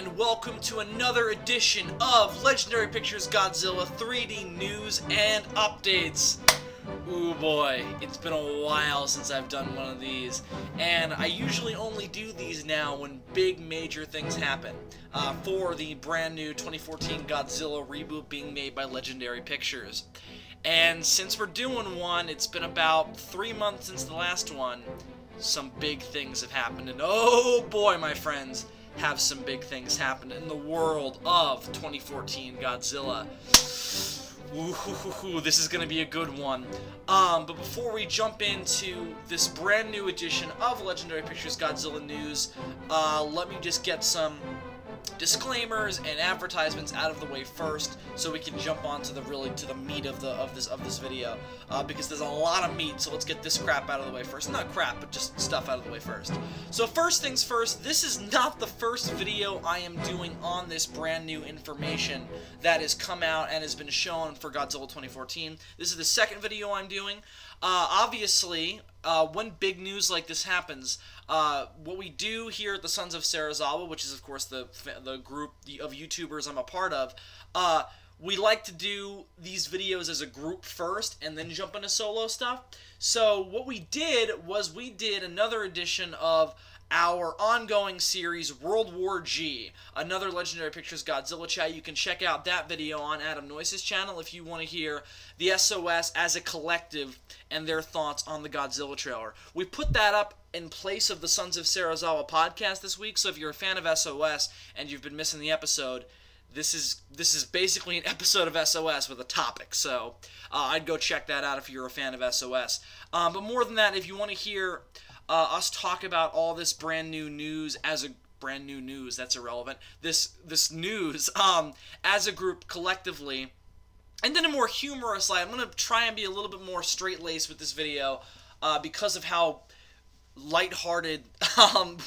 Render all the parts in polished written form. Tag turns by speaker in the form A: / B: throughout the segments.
A: and welcome to another edition of Legendary Pictures Godzilla 3D News and Updates. Ooh boy, it's been a while since I've done one of these, and I usually only do these now when big major things happen, for the brand new 2014 Godzilla reboot being made by Legendary Pictures. And since we're doing one, it's been about 3 months since the last one. Some big things have happened, and oh boy, my friends, have some big things happened in the world of 2014 Godzilla. Ooh, this is gonna be a good one. But before we jump into this brand new edition of Legendary Pictures Godzilla News, let me just get some disclaimers and advertisements out of the way first, so we can jump on to the meat of this video, because there's a lot of meat. So let's get this crap out of the way first. Not crap, but just stuff out of the way first. So first things first, this is not the first video I am doing on this brand new information that has come out and has been shown for Godzilla 2014. This is the second video I'm doing. Obviously, when big news like this happens, what we do here at the Sons of Zazubaar, which is of course the group of YouTubers I'm a part of, we like to do these videos as a group first and then jump into solo stuff. So what we did was we did another edition of our ongoing series, World War G, another Legendary Pictures Godzilla chat. You can check out that video on Adam Noyce's channel if you want to hear the SOS as a collective and their thoughts on the Godzilla trailer. We put that up in place of the Sons of Zazubaar podcast this week, so if you're a fan of SOS and you've been missing the episode, this is basically an episode of SOS with a topic, so I'd go check that out if you're a fan of SOS. But more than that, if you want to hear us talk about all this brand new news as a brand new news, that's irrelevant. This news as a group collectively, and then a more humorous light. I'm gonna try and be a little bit more straight-laced with this video because of how lighthearted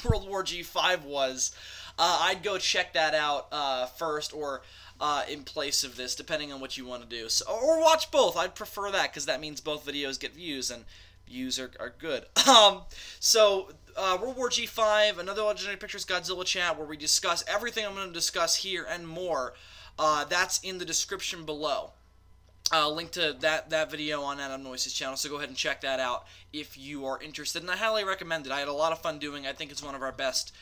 A: World War G5 was. I'd go check that out first, or in place of this, depending on what you want to do. So, or watch both. I'd prefer that because that means both videos get views, and views are good. So, World War G5, another Legendary Pictures Godzilla chat where we discuss everything I'm going to discuss here and more. That's in the description below. Link to that video on Adam Noyce's channel, so go ahead and check that out if you are interested, and I highly recommend it. I had a lot of fun doing it. I think it's one of our best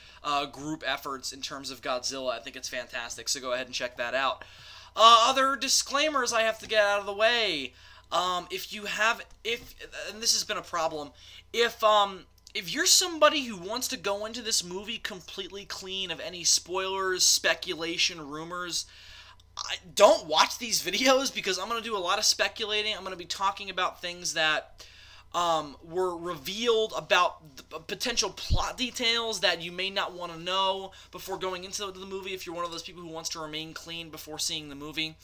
A: group efforts in terms of Godzilla. I think it's fantastic, so go ahead and check that out. Other disclaimers I have to get out of the way. And this has been a problem, if you're somebody who wants to go into this movie completely clean of any spoilers, speculation, rumors, don't watch these videos, because I'm going to do a lot of speculating. I'm going to be talking about things that were revealed, about the potential plot details that you may not want to know before going into the movie if you're one of those people who wants to remain clean before seeing the movie.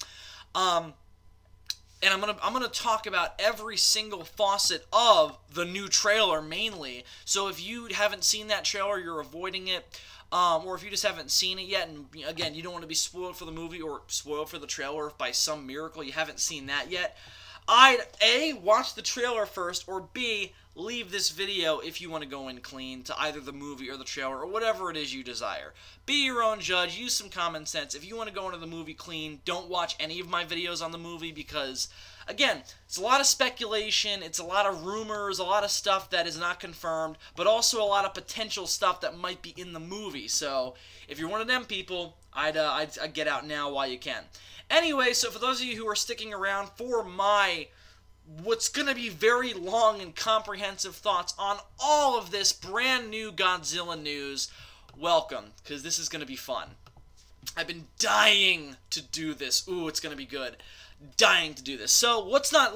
A: And I'm gonna talk about every single facet of the new trailer mainly. So if you haven't seen that trailer, you're avoiding it, or if you just haven't seen it yet, and again, you don't want to be spoiled for the movie or spoiled for the trailer if by some miracle you haven't seen that yet, I'd A, watch the trailer first, or B, leave this video if you want to go in clean to either the movie or the trailer or whatever it is you desire. Be your own judge, use some common sense. If you want to go into the movie clean, don't watch any of my videos on the movie, because, again, it's a lot of speculation, it's a lot of rumors, a lot of stuff that is not confirmed, but also a lot of potential stuff that might be in the movie. So, if you're one of them people, I'd get out now while you can. Anyway, so for those of you who are sticking around for my what's going to be very long and comprehensive thoughts on all of this brand new Godzilla news, welcome, because this is going to be fun. I've been dying to do this. Ooh, it's going to be good. Dying to do this. So let's not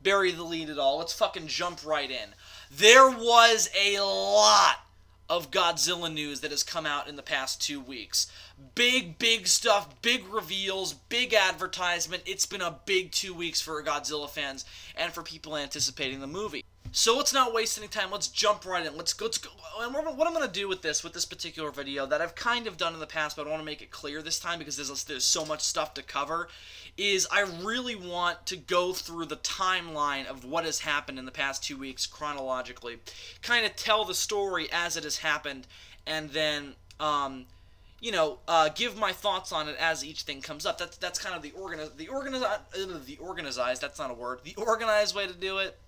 A: bury the lead at all. Let's fucking jump right in. There was a lot of Godzilla news that has come out in the past 2 weeks. Big stuff, big reveals, big advertisement. It's been a big 2 weeks for Godzilla fans and for people anticipating the movie. So let's not waste any time. Let's jump right in. Let's go. And what I'm going to do with this particular video that I've kind of done in the past, but I want to make it clear this time because there's so much stuff to cover, is I really want to go through the timeline of what has happened in the past 2 weeks chronologically, kind of tell the story as it has happened, and then give my thoughts on it as each thing comes up. That's kind of the organized. That's not a word. The organized way to do it.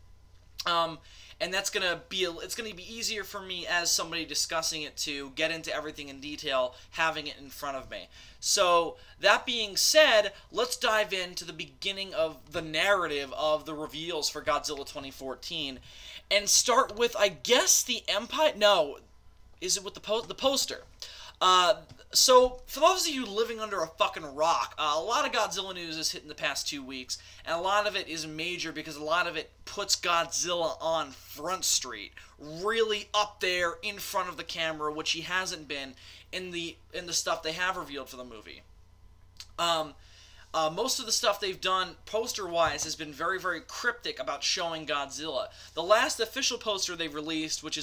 A: And it's gonna be easier for me as somebody discussing it to get into everything in detail, having it in front of me. So that being said, let's dive into the beginning of the narrative of the reveals for Godzilla 2014, and start with, I guess, the Empire. No, is it with the poster? So, for those of you living under a fucking rock, a lot of Godzilla news has hit in the past 2 weeks, and a lot of it is major because a lot of it puts Godzilla on Front Street, really up there in front of the camera, which he hasn't been in the stuff they have revealed for the movie. Most of the stuff they've done poster-wise has been very, very cryptic about showing Godzilla. The last official poster they released, which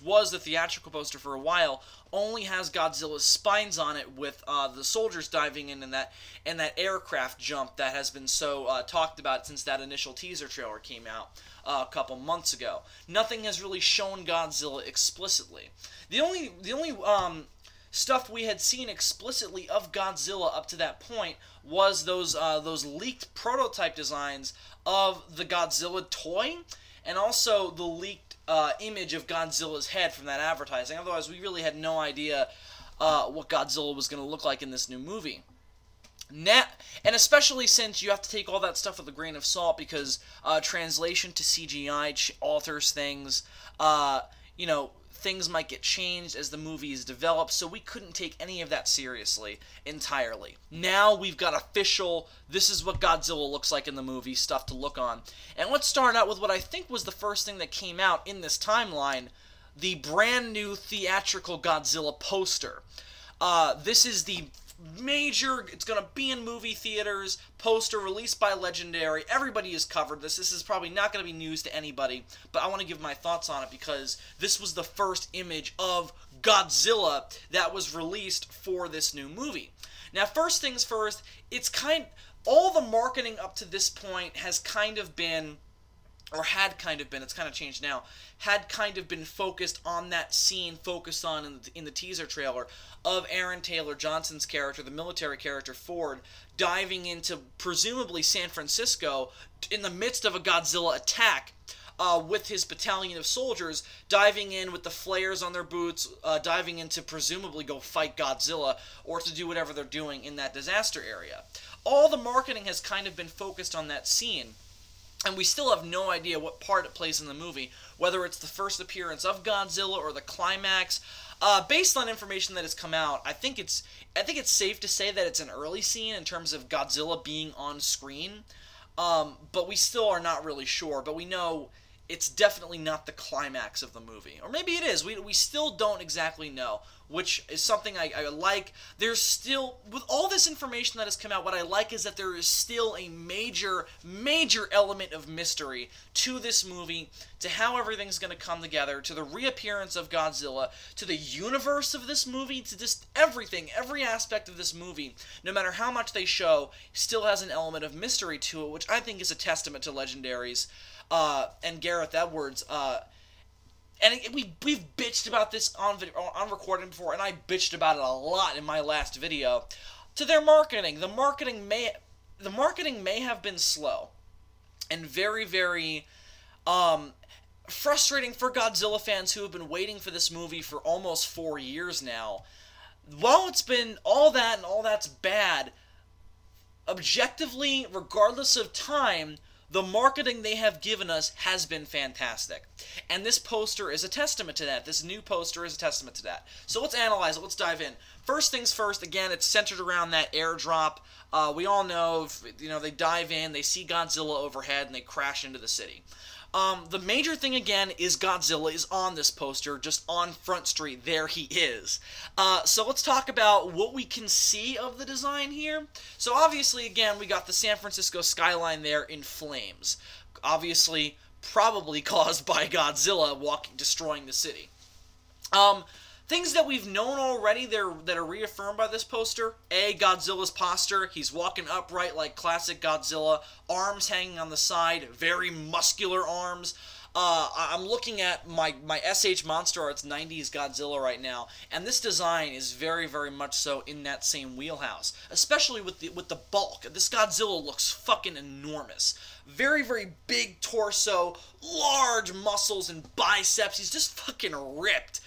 A: was the theatrical poster for a while, only has Godzilla's spines on it with the soldiers diving in that aircraft jump that has been so talked about since that initial teaser trailer came out a couple months ago. Nothing has really shown Godzilla explicitly. The only stuff we had seen explicitly of Godzilla up to that point was those leaked prototype designs of the Godzilla toy, and also the leaked image of Godzilla's head from that advertising. Otherwise, we really had no idea what Godzilla was going to look like in this new movie. And especially since you have to take all that stuff with a grain of salt, because translation to CGI alters things. Things might get changed as the movie is developed, so we couldn't take any of that seriously entirely. Now we've got official, this is what Godzilla looks like in the movie, stuff to look on. And let's start out with what I think was the first thing that came out in this timeline, the brand new theatrical Godzilla poster. This is the major, it's going to be in movie theaters, poster released by Legendary. Everybody has covered this. This is probably not going to be news to anybody, but I want to give my thoughts on it because this was the first image of Godzilla that was released for this new movie. Now, first things first, all the marketing up to this point has kind of been, or had kind of been, it's kind of changed now, had kind of been focused on that scene, focused on in the teaser trailer, of Aaron Taylor Johnson's character, the military character Ford, diving into presumably San Francisco in the midst of a Godzilla attack with his battalion of soldiers, diving in with the flares on their boots, diving in to presumably go fight Godzilla or to do whatever they're doing in that disaster area. All the marketing has kind of been focused on that scene. And we still have no idea what part it plays in the movie, whether it's the first appearance of Godzilla or the climax. Based on information that has come out, I think it's safe to say that it's an early scene in terms of Godzilla being on screen. But we still are not really sure. But we know it's definitely not the climax of the movie. Or maybe it is. We still don't exactly know, which is something I like. There's still, with all this information that has come out, what I like is that there is still a major, major element of mystery to this movie, to how everything's going to come together, to the reappearance of Godzilla, to the universe of this movie, to just everything, every aspect of this movie, no matter how much they show, still has an element of mystery to it, which I think is a testament to Legendary's and Gareth Edwards. And we've bitched about this on recording before, and I bitched about it a lot in my last video. To their marketing, the marketing may have been slow and very, very frustrating for Godzilla fans who have been waiting for this movie for almost 4 years now. While it's been all that and all that's bad, objectively, regardless of time, the marketing they have given us has been fantastic. And this poster is a testament to that. This new poster is a testament to that. So let's analyze it. Let's dive in. First things first, again, it's centered around that airdrop. We all know, they dive in, they see Godzilla overhead, and they crash into the city. The major thing, again, is Godzilla is on this poster, just on Front Street. There he is. So let's talk about what we can see of the design here. So obviously, again, we got the San Francisco skyline there in flames. Obviously, probably caused by Godzilla destroying the city. Things that we've known already that are reaffirmed by this poster. Godzilla's posture. He's walking upright like classic Godzilla. Arms hanging on the side. Very muscular arms. I'm looking at my SH Monster Arts 90s Godzilla right now, and this design is very, very much so in that same wheelhouse, especially with the bulk. This Godzilla looks fucking enormous. Very, very big torso, large muscles and biceps. He's just fucking ripped,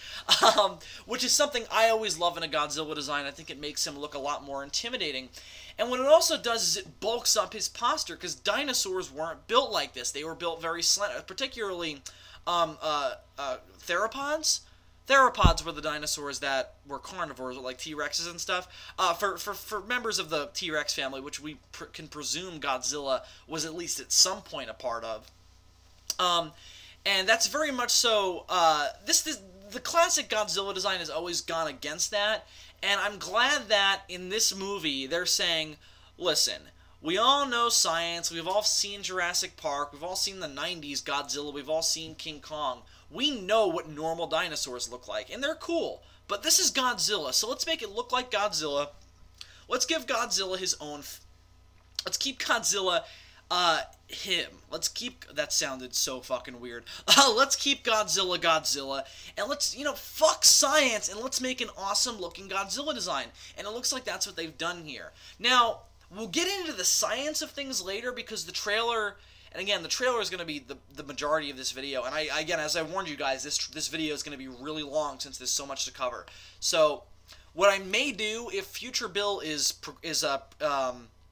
A: which is something I always love in a Godzilla design. I think it makes him look a lot more intimidating. And what it also does is it bulks up his posture, because dinosaurs weren't built like this. They were built very slender, particularly theropods. Theropods were the dinosaurs that were carnivores, like T-Rexes and stuff. For members of the T-Rex family, which we can presume Godzilla was at least at some point a part of. And that's very much so, the classic Godzilla design has always gone against that. And I'm glad that in this movie they're saying, listen, we all know science, we've all seen Jurassic Park, we've all seen the 90s Godzilla, we've all seen King Kong. We know what normal dinosaurs look like, and they're cool. But this is Godzilla, so let's make it look like Godzilla. Let's give Godzilla his own... Let's keep Godzilla... him. Let's keep... That sounded so fucking weird. Let's keep Godzilla, and let's, fuck science, and let's make an awesome-looking Godzilla design. And it looks like that's what they've done here. Now, we'll get into the science of things later, because the trailer... And again, the trailer is going to be the majority of this video. And again, as I warned you guys, this video is going to be really long, since there's so much to cover. So, what I may do, if future Bill is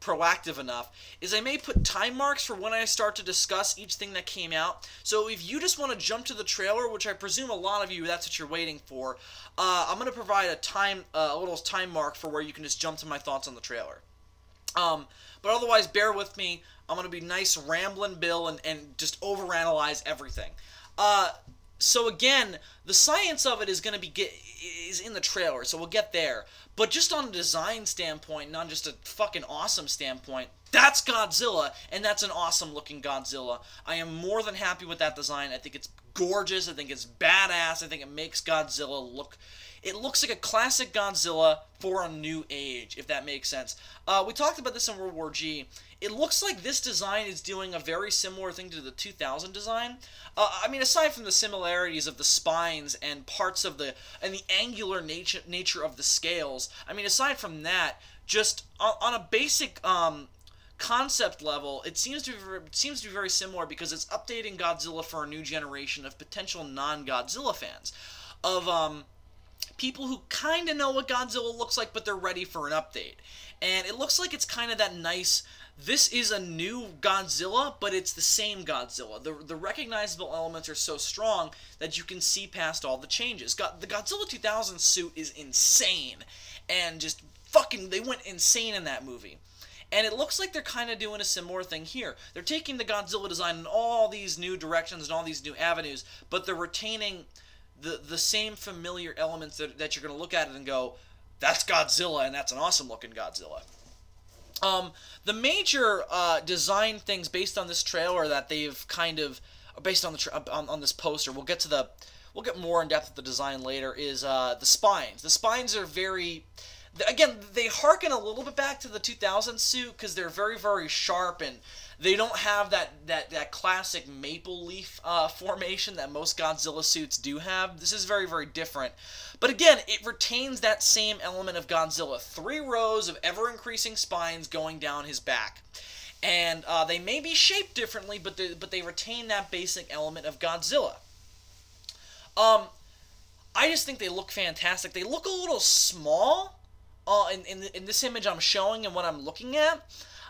A: proactive enough, is I may put time marks for when I start to discuss each thing that came out. So if you just want to jump to the trailer, which I presume a lot of you, that's what you're waiting for, I'm going to provide a little time mark for where you can just jump to my thoughts on the trailer. But otherwise, bear with me. I'm going to be nice rambling Bill and just overanalyze everything. So again, the science of it is going to be is in the trailer, so we'll get there. But just on a design standpoint, not just a fucking awesome standpoint, that's Godzilla, and that's an awesome looking Godzilla. I am more than happy with that design. I think it's gorgeous. I think it's badass. I think it makes Godzilla look... It looks like a classic Godzilla for a new age, if that makes sense. We talked about this in World War G. It looks like this design is doing a very similar thing to the 2000 design. I mean, aside from the similarities of the spines and parts of the angular nature of the scales, I mean, aside from that, just on a basic concept level, it seems to be very similar, because it's updating Godzilla for a new generation of potential non-Godzilla fans, of people who kind of know what Godzilla looks like, but they're ready for an update. And it looks like it's kind of that nice... This is a new Godzilla, but it's the same Godzilla. The recognizable elements are so strong that you can see past all the changes. The Godzilla 2000 suit is insane, and just fucking, they went insane in that movie. And it looks like they're kind of doing a similar thing here. They're taking the Godzilla design in all these new directions and all these new avenues, but they're retaining the same familiar elements that you're going to look at it and go, that's Godzilla, and that's an awesome looking Godzilla. The major design things based on this trailer that they've kind of, based on on this poster, we'll get more in depth with the design later, is the spines. The spines are very, again, they harken a little bit back to the 2000 suit, because they're very, very sharp, and they don't have that classic maple leaf formation that most Godzilla suits do have. This is very, very different. But again, it retains that same element of Godzilla. 3 rows of ever-increasing spines going down his back. And they may be shaped differently, but they retain that basic element of Godzilla. I just think they look fantastic. They look a little small in this image I'm showing and what I'm looking at.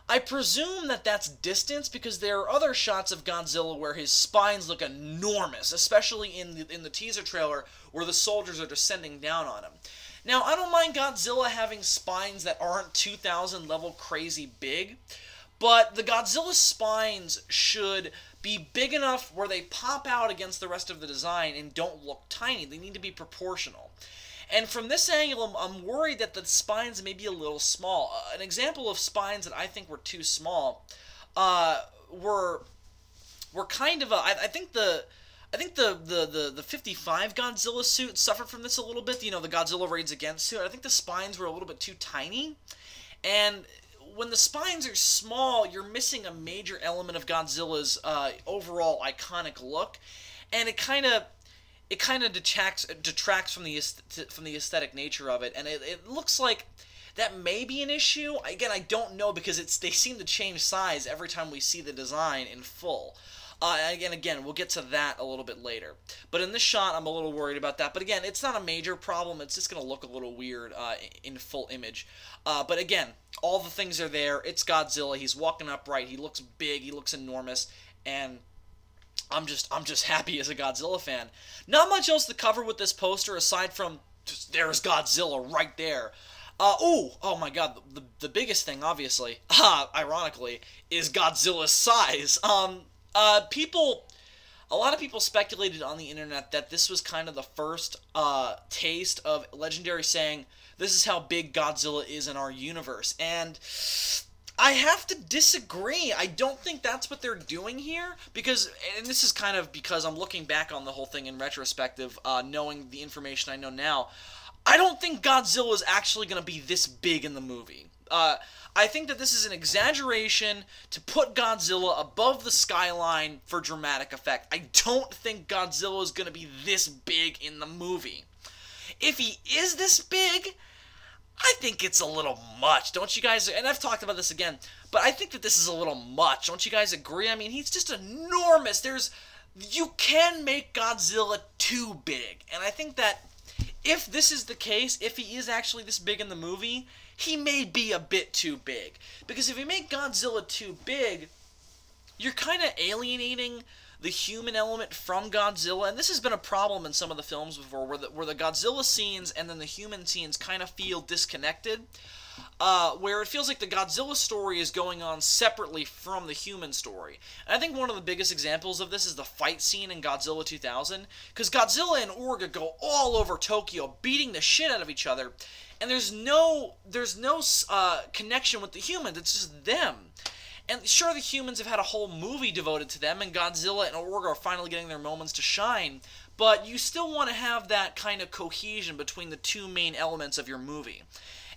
A: I presume that that's distance, because there are other shots of Godzilla where his spines look enormous, especially in the teaser trailer where the soldiers are descending down on him. Now, I don't mind Godzilla having spines that aren't 2000 level crazy big, but the Godzilla spines should be big enough where they pop out against the rest of the design and don't look tiny. They need to be proportional. And from this angle, I'm worried that the spines may be a little small. An example of spines that I think were too small were kind of I think the 55 Godzilla suit suffered from this a little bit. You know, the Godzilla Raids Against suit. I think the spines were a little bit too tiny. And when the spines are small, you're missing a major element of Godzilla's overall iconic look, and it kind of detracts from the aesthetic nature of it, and it looks like that may be an issue. Again, I don't know, because they seem to change size every time we see the design in full. And again, we'll get to that a little bit later. But in this shot, I'm a little worried about that. But again, it's not a major problem. It's just going to look a little weird in full image. But again, all the things are there. It's Godzilla. He's walking upright. He looks big. He looks enormous. And I'm just happy as a Godzilla fan. Not much else to cover with this poster aside from just, there's Godzilla right there. Oh my god, the biggest thing, obviously, ironically, is Godzilla's size. A lot of people speculated on the internet that this was kind of the first taste of Legendary saying, this is how big Godzilla is in our universe, and I have to disagree. I don't think that's what they're doing here, because, and this is kind of because I'm looking back on the whole thing in retrospective, knowing the information I know now, I don't think Godzilla is actually going to be this big in the movie. I think that this is an exaggeration to put Godzilla above the skyline for dramatic effect. I don't think Godzilla is going to be this big in the movie. If he is this big, I think it's a little much. Don't you guys? And I've talked about this again, but I think that this is a little much. Don't you guys agree? I mean, he's just enormous. You can make Godzilla too big. And I think that if this is the case, if he is actually this big in the movie, he may be a bit too big. Because if you make Godzilla too big, you're kind of alienating the human element from Godzilla. And this has been a problem in some of the films before, where the Godzilla scenes and then the human scenes kind of feel disconnected. Where it feels like the Godzilla story is going on separately from the human story. And I think one of the biggest examples of this is the fight scene in Godzilla 2000, because Godzilla and Orga go all over Tokyo, beating the shit out of each other, and there's no connection with the humans. It's just them. And sure, the humans have had a whole movie devoted to them, and Godzilla and Orga are finally getting their moments to shine, but you still want to have that kind of cohesion between the two main elements of your movie.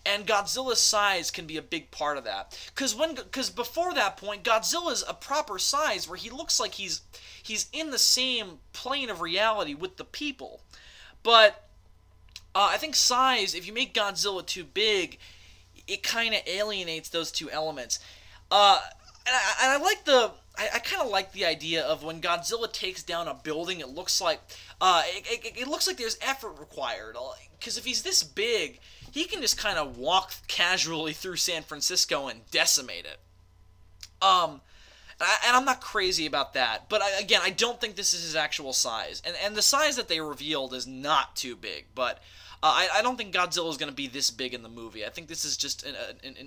A: And Godzilla's size can be a big part of that. Because before that point, Godzilla's a proper size where he looks like he's in the same plane of reality with the people. But I think size, if you make Godzilla too big, it kind of alienates those two elements. And I kind of like the idea of when Godzilla takes down a building, it looks like it looks like there's effort required. Because if he's this big, he can just kind of walk casually through San Francisco and decimate it. And I'm not crazy about that. But again, I don't think this is his actual size. And the size that they revealed is not too big. But I don't think Godzilla is going to be this big in the movie. I think this is just an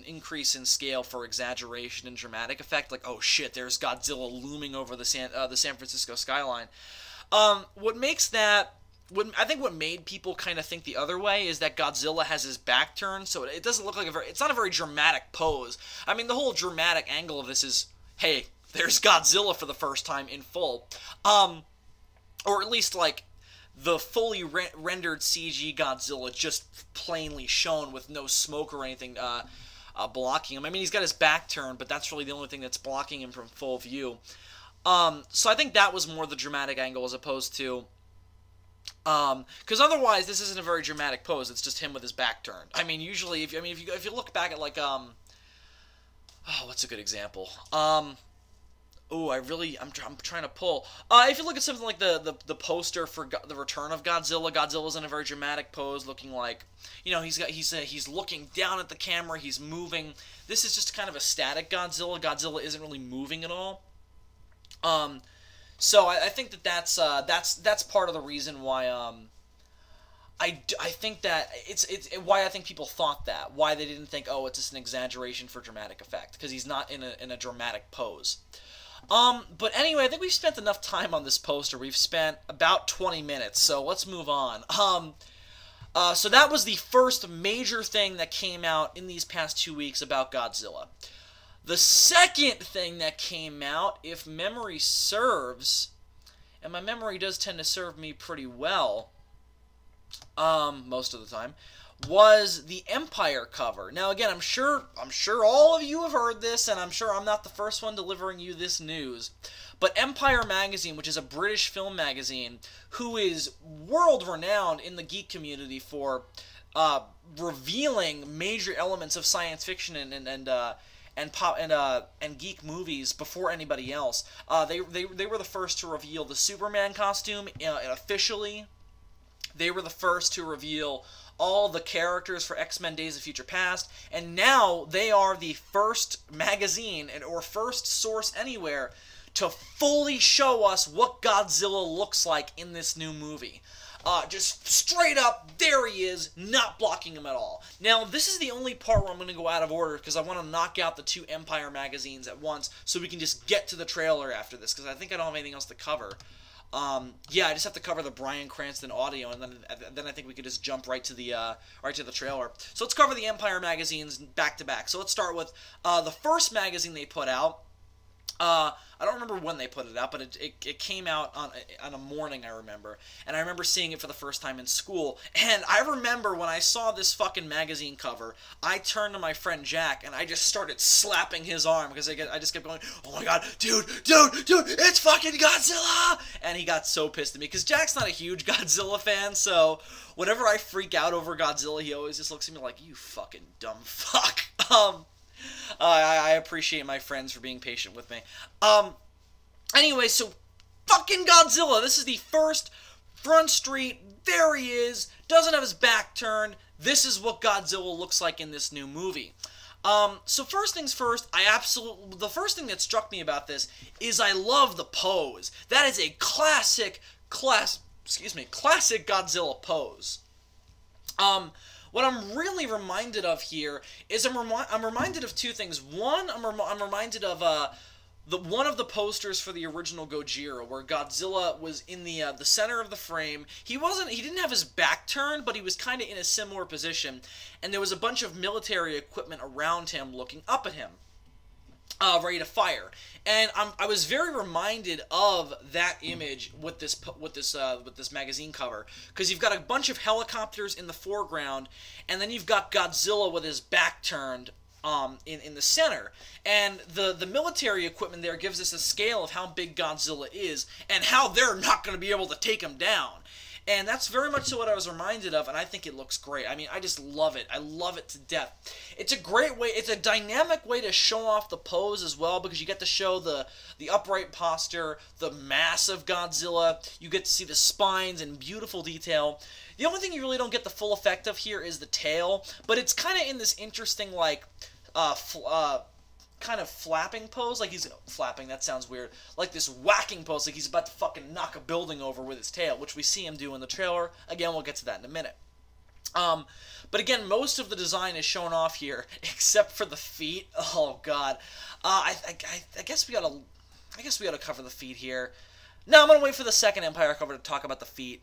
A: increase in scale for exaggeration and dramatic effect. Like, oh shit, there's Godzilla looming over the San Francisco skyline. What makes that... I think what made people kind of think the other way is that Godzilla has his back turned, so it doesn't look like it's not a very dramatic pose. I mean, the whole dramatic angle of this is, hey, there's Godzilla for the first time in full. Or at least, like, the fully rendered CG Godzilla just plainly shown with no smoke or anything blocking him. I mean, he's got his back turned, but that's really the only thing that's blocking him from full view. So I think that was more the dramatic angle as opposed to... because otherwise this isn't a very dramatic pose. It's just him with his back turned. I mean, usually, if you look back at like oh, what's a good example? I'm trying to pull. If you look at something like the poster for the Return of Godzilla, Godzilla's in a very dramatic pose, looking like, you know, he's looking down at the camera, he's moving. This is just kind of a static Godzilla. Godzilla isn't really moving at all. So I think that's part of the reason why I think that it's why I think people thought that, why they didn't think, oh, it's just an exaggeration for dramatic effect, because he's not in a dramatic pose. But anyway, I think we've spent enough time on this poster. We've spent about 20 minutes, so let's move on. So that was the first major thing that came out in these past 2 weeks about Godzilla. The second thing that came out, if memory serves, and my memory does tend to serve me pretty well, most of the time, was the Empire cover. Now, again, I'm sure all of you have heard this, and I'm sure I'm not the first one delivering you this news. But Empire Magazine, which is a British film magazine, who is world-renowned in the geek community for revealing major elements of science fiction and geek movies before anybody else. They were the first to reveal the Superman costume officially. They were the first to reveal all the characters for X-Men Days of Future Past, and now they are the first magazine or first source anywhere to fully show us what Godzilla looks like in this new movie. Just straight up, there he is, not blocking him at all. Now, this is the only part where I'm going to go out of order, because I want to knock out the 2 Empire magazines at once, so we can just get to the trailer after this, because I think I don't have anything else to cover. Yeah, I just have to cover the Bryan Cranston audio, and then I think we could just jump right to the trailer. So let's cover the Empire magazines back to back. So let's start with the first magazine they put out. I don't remember when they put it out, but it came out on a morning, I remember. And I remember seeing it for the first time in school. And I remember when I saw this fucking magazine cover, I turned to my friend Jack, and I just started slapping his arm, because I just kept going, oh my god, dude, it's fucking Godzilla! And he got so pissed at me, because Jack's not a huge Godzilla fan, so whenever I freak out over Godzilla, he always just looks at me like, you fucking dumb fuck. I appreciate my friends for being patient with me. Anyway, so fucking Godzilla. This is the first front street. There he is. Doesn't have his back turned. This is what Godzilla looks like in this new movie. So first things first, the first thing that struck me about this is I love the pose. That is a classic Godzilla pose. What I'm really reminded of here is I'm reminded of 2 things. One, I'm reminded of one of the posters for the original Gojira, where Godzilla was in the center of the frame. He didn't have his back turned, but he was kind of in a similar position, and there was a bunch of military equipment around him looking up at him, ready to fire. And I was very reminded of that image with this magazine cover, because you've got a bunch of helicopters in the foreground, and then you've got Godzilla with his back turned in the center. And the military equipment there gives us a scale of how big Godzilla is and how they're not going to be able to take him down. And that's very much so what I was reminded of, and I think it looks great. I mean, I just love it. I love it to death. It's a great way, it's a dynamic way to show off the pose as well, because you get to show the upright posture, the mass of Godzilla. You get to see the spines in beautiful detail. The only thing you really don't get the full effect of here is the tail, but it's kind of in this interesting, like, kind of flapping pose, like he's flapping, that sounds weird, like this whacking pose, like he's about to fucking knock a building over with his tail, which we see him do in the trailer. Again, we'll get to that in a minute. But again, most of the design is shown off here, except for the feet. Oh god. I guess we gotta cover the feet here. No, I'm gonna wait for the second Empire cover to talk about the feet,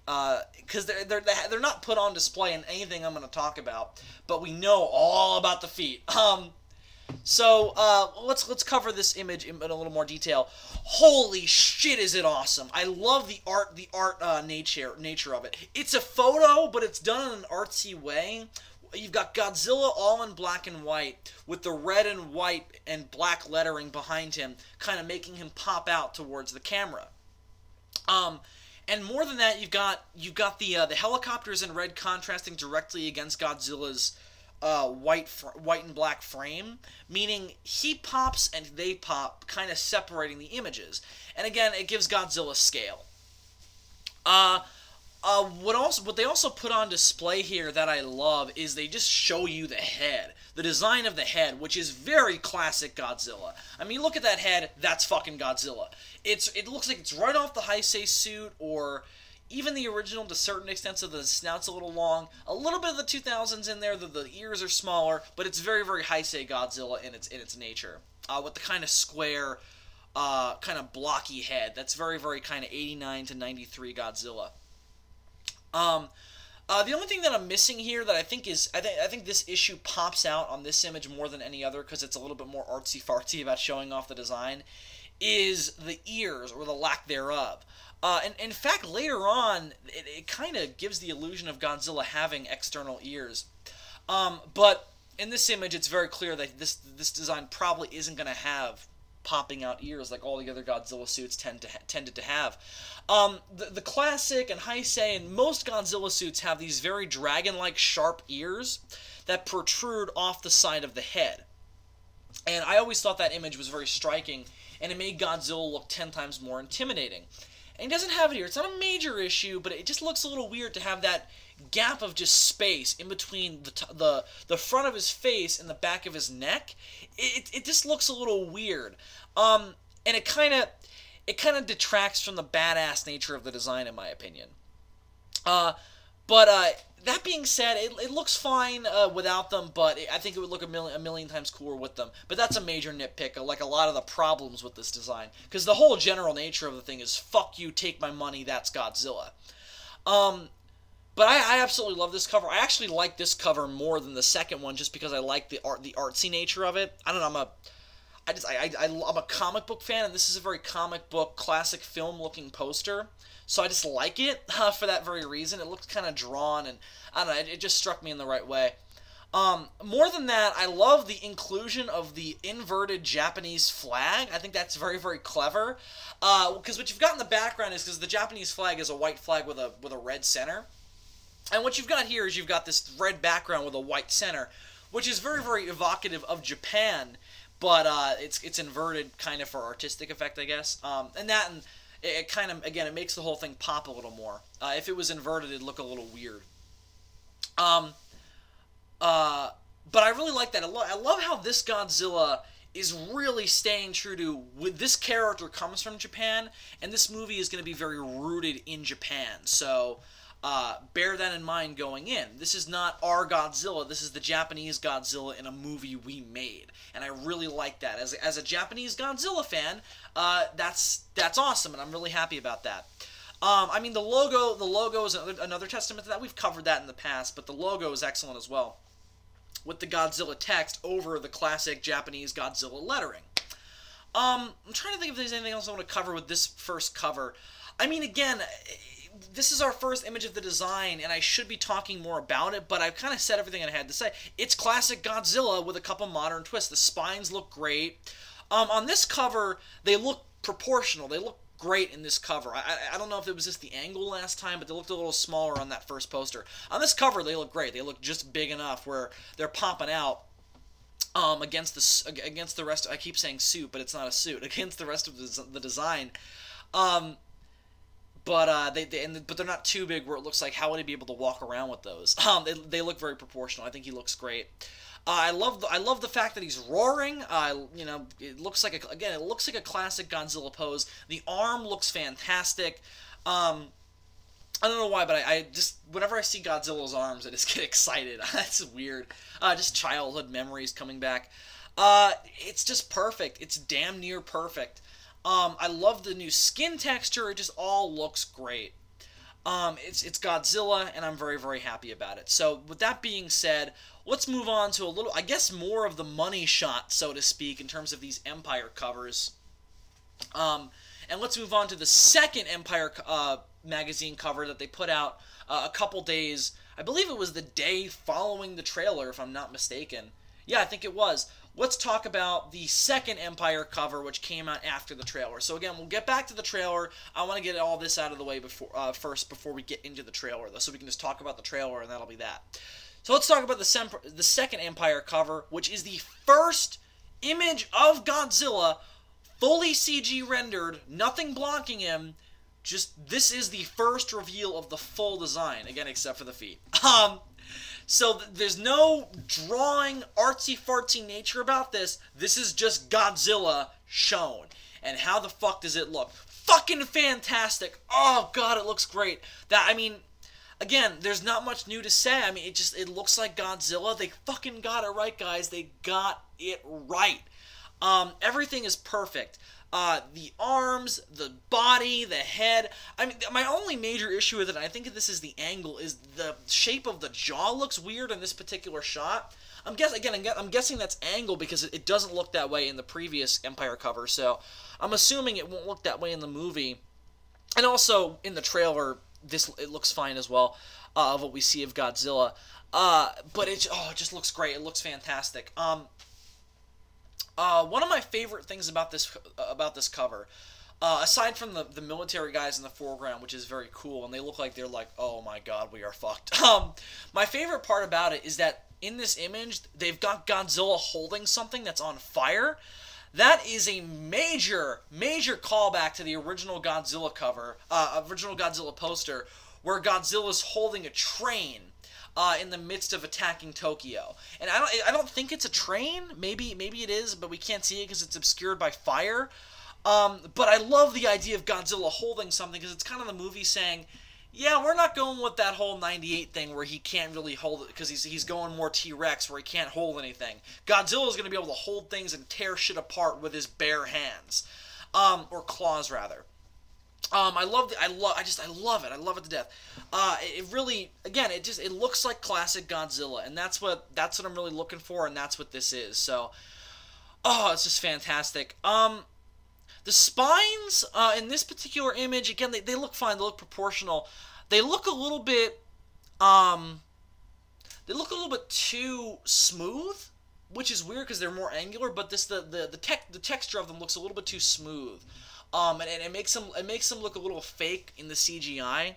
A: because they're not put on display in anything I'm gonna talk about, but we know all about the feet. So let's cover this image in a little more detail. Holy shit, is it awesome! I love the art nature of it. It's a photo, but it's done in an artsy way. You've got Godzilla all in black and white, with the red and white and black lettering behind him, kind of making him pop out towards the camera. And more than that, you've got the helicopters in red contrasting directly against Godzilla's white and black frame, meaning he pops and they pop, kind of separating the images. And again, it gives Godzilla scale. What they also put on display here that I love is they just show you the head. The design of the head, which is very classic Godzilla. I mean, look at that head, that's fucking Godzilla. It looks like it's right off the Heisei suit, or even the original to a certain extent, so the snout's a little long. A little bit of the 2000s in there, the ears are smaller, but it's very, very Heisei Godzilla in its nature. With the kind of square, kind of blocky head. That's very, very kind of 89 to 93 Godzilla. The only thing that I'm missing here that I think this issue pops out on this image more than any other, because it's a little bit more artsy-fartsy about showing off the design, is the ears, or the lack thereof. And in fact, later on, it kind of gives the illusion of Godzilla having external ears. But in this image, it's very clear that this design probably isn't going to have popping out ears like all the other Godzilla suits tended to have. The classic and Heisei and most Godzilla suits have these very dragon-like sharp ears that protrude off the side of the head. And I always thought that image was very striking, and it made Godzilla look 10 times more intimidating. And he doesn't have it here. It's not a major issue, but it just looks a little weird to have that gap of just space in between the front of his face and the back of his neck. It just looks a little weird. And it kind of detracts from the badass nature of the design, in my opinion. That being said, it looks fine without them, but I think it would look a million times cooler with them. But that's a major nitpick, like a lot of the problems with this design. Because the whole general nature of the thing is, fuck you, take my money, that's Godzilla. But I absolutely love this cover. I actually like this cover more than the second one, just because I like the artsy nature of it. I don't know, I'm a comic book fan, and this is a very comic book, classic film-looking poster. So I just like it for that very reason. It looks kind of drawn, and I don't know, it just struck me in the right way. More than that, I love the inclusion of the inverted Japanese flag. I think that's very, very clever. Because what you've got in the background is, because the Japanese flag is a white flag with a red center. And what you've got here is you've got this red background with a white center, which is very, very evocative of Japan, but it's inverted kind of for artistic effect, I guess. And it kind of, again, it makes the whole thing pop a little more. If it was inverted, it'd look a little weird. But I really like that. I love how this Godzilla is really staying true to, this character comes from Japan, and this movie is going to be very rooted in Japan. So bear that in mind going in. This is not our Godzilla. This is the Japanese Godzilla in a movie we made, and I really like that. As a Japanese Godzilla fan, that's awesome, and I'm really happy about that. I mean, the logo is another testament to that. We've covered that in the past, but the logo is excellent as well, with the Godzilla text over the classic Japanese Godzilla lettering. I'm trying to think if there's anything else I want to cover with this first cover. I mean, again, this is our first image of the design, and I should be talking more about it, but I've kind of said everything I had to say. It's classic Godzilla with a couple modern twists. The spines look great. On this cover, they look proportional. They look great in this cover. I don't know if it was just the angle last time, but they looked a little smaller on that first poster. On this cover, they look great. They look just big enough where they're popping out against the rest. I keep saying suit, but it's not a suit. Against the rest of the design. But they're not too big where it looks like, how would he be able to walk around with those? They look very proportional. I think he looks great. I love the fact that he's roaring. You know, it looks like a classic Godzilla pose. The arm looks fantastic. I don't know why, but I just, whenever I see Godzilla's arms, I just get excited. That's weird. Just childhood memories coming back. It's just perfect. It's damn near perfect. I love the new skin texture. It just all looks great. It's Godzilla, and I'm very, very happy about it. So, with that being said, let's move on to a little, I guess, more of the money shot, so to speak, in terms of these Empire covers. And let's move on to the second Empire magazine cover that they put out a couple days, I believe it was the day following the trailer, if I'm not mistaken. Yeah, I think it was. Let's talk about the second Empire cover, which came out after the trailer. So again, we'll get back to the trailer. I want to get all this out of the way before we get into the trailer, though, so we can just talk about the trailer, and that'll be that. So let's talk about the second Empire cover, which is the first image of Godzilla, fully CG rendered, nothing blocking him. Just, this is the first reveal of the full design, again, except for the feet. So there's no drawing, artsy-fartsy nature about this. This is just Godzilla shown. And how the fuck does it look? Fucking fantastic. Oh, God, it looks great. I mean, again, there's not much new to say. I mean, it looks like Godzilla. They fucking got it right, guys. They got it right. Everything is perfect. The arms, the body, the head. I mean, my only major issue with it, and I think this is the angle, is the shape of the jaw looks weird in this particular shot. I'm guessing that's angle because it doesn't look that way in the previous Empire cover, so I'm assuming it won't look that way in the movie. And also, in the trailer, it looks fine as well. of what we see of Godzilla. But it just looks great. It looks fantastic. One of my favorite things about this cover, aside from the military guys in the foreground, which is very cool, and they look like they're like, oh my god, we are fucked. My favorite part about it is that in this image, they've got Godzilla holding something that's on fire. That is a major, major callback to the original Godzilla cover, original Godzilla poster, where Godzilla's holding a train in the midst of attacking Tokyo. And I don't think it's a train. Maybe it is, but we can't see it because it's obscured by fire. But I love the idea of Godzilla holding something, because it's kind of the movie saying, yeah, we're not going with that whole 98 thing where he can't really hold it, because he's going more T-Rex where he can't hold anything. Godzilla's going to be able to hold things and tear shit apart with his bare hands. Or claws, rather. I love it. I love it to death. It really, again, it looks like classic Godzilla, and that's what I'm really looking for, and that's what this is. So, it's just fantastic. The spines in this particular image, again, they look fine. They look proportional. They look a little bit, too smooth, which is weird because they're more angular. But the texture of them looks a little bit too smooth, and it makes them look a little fake in the CGI.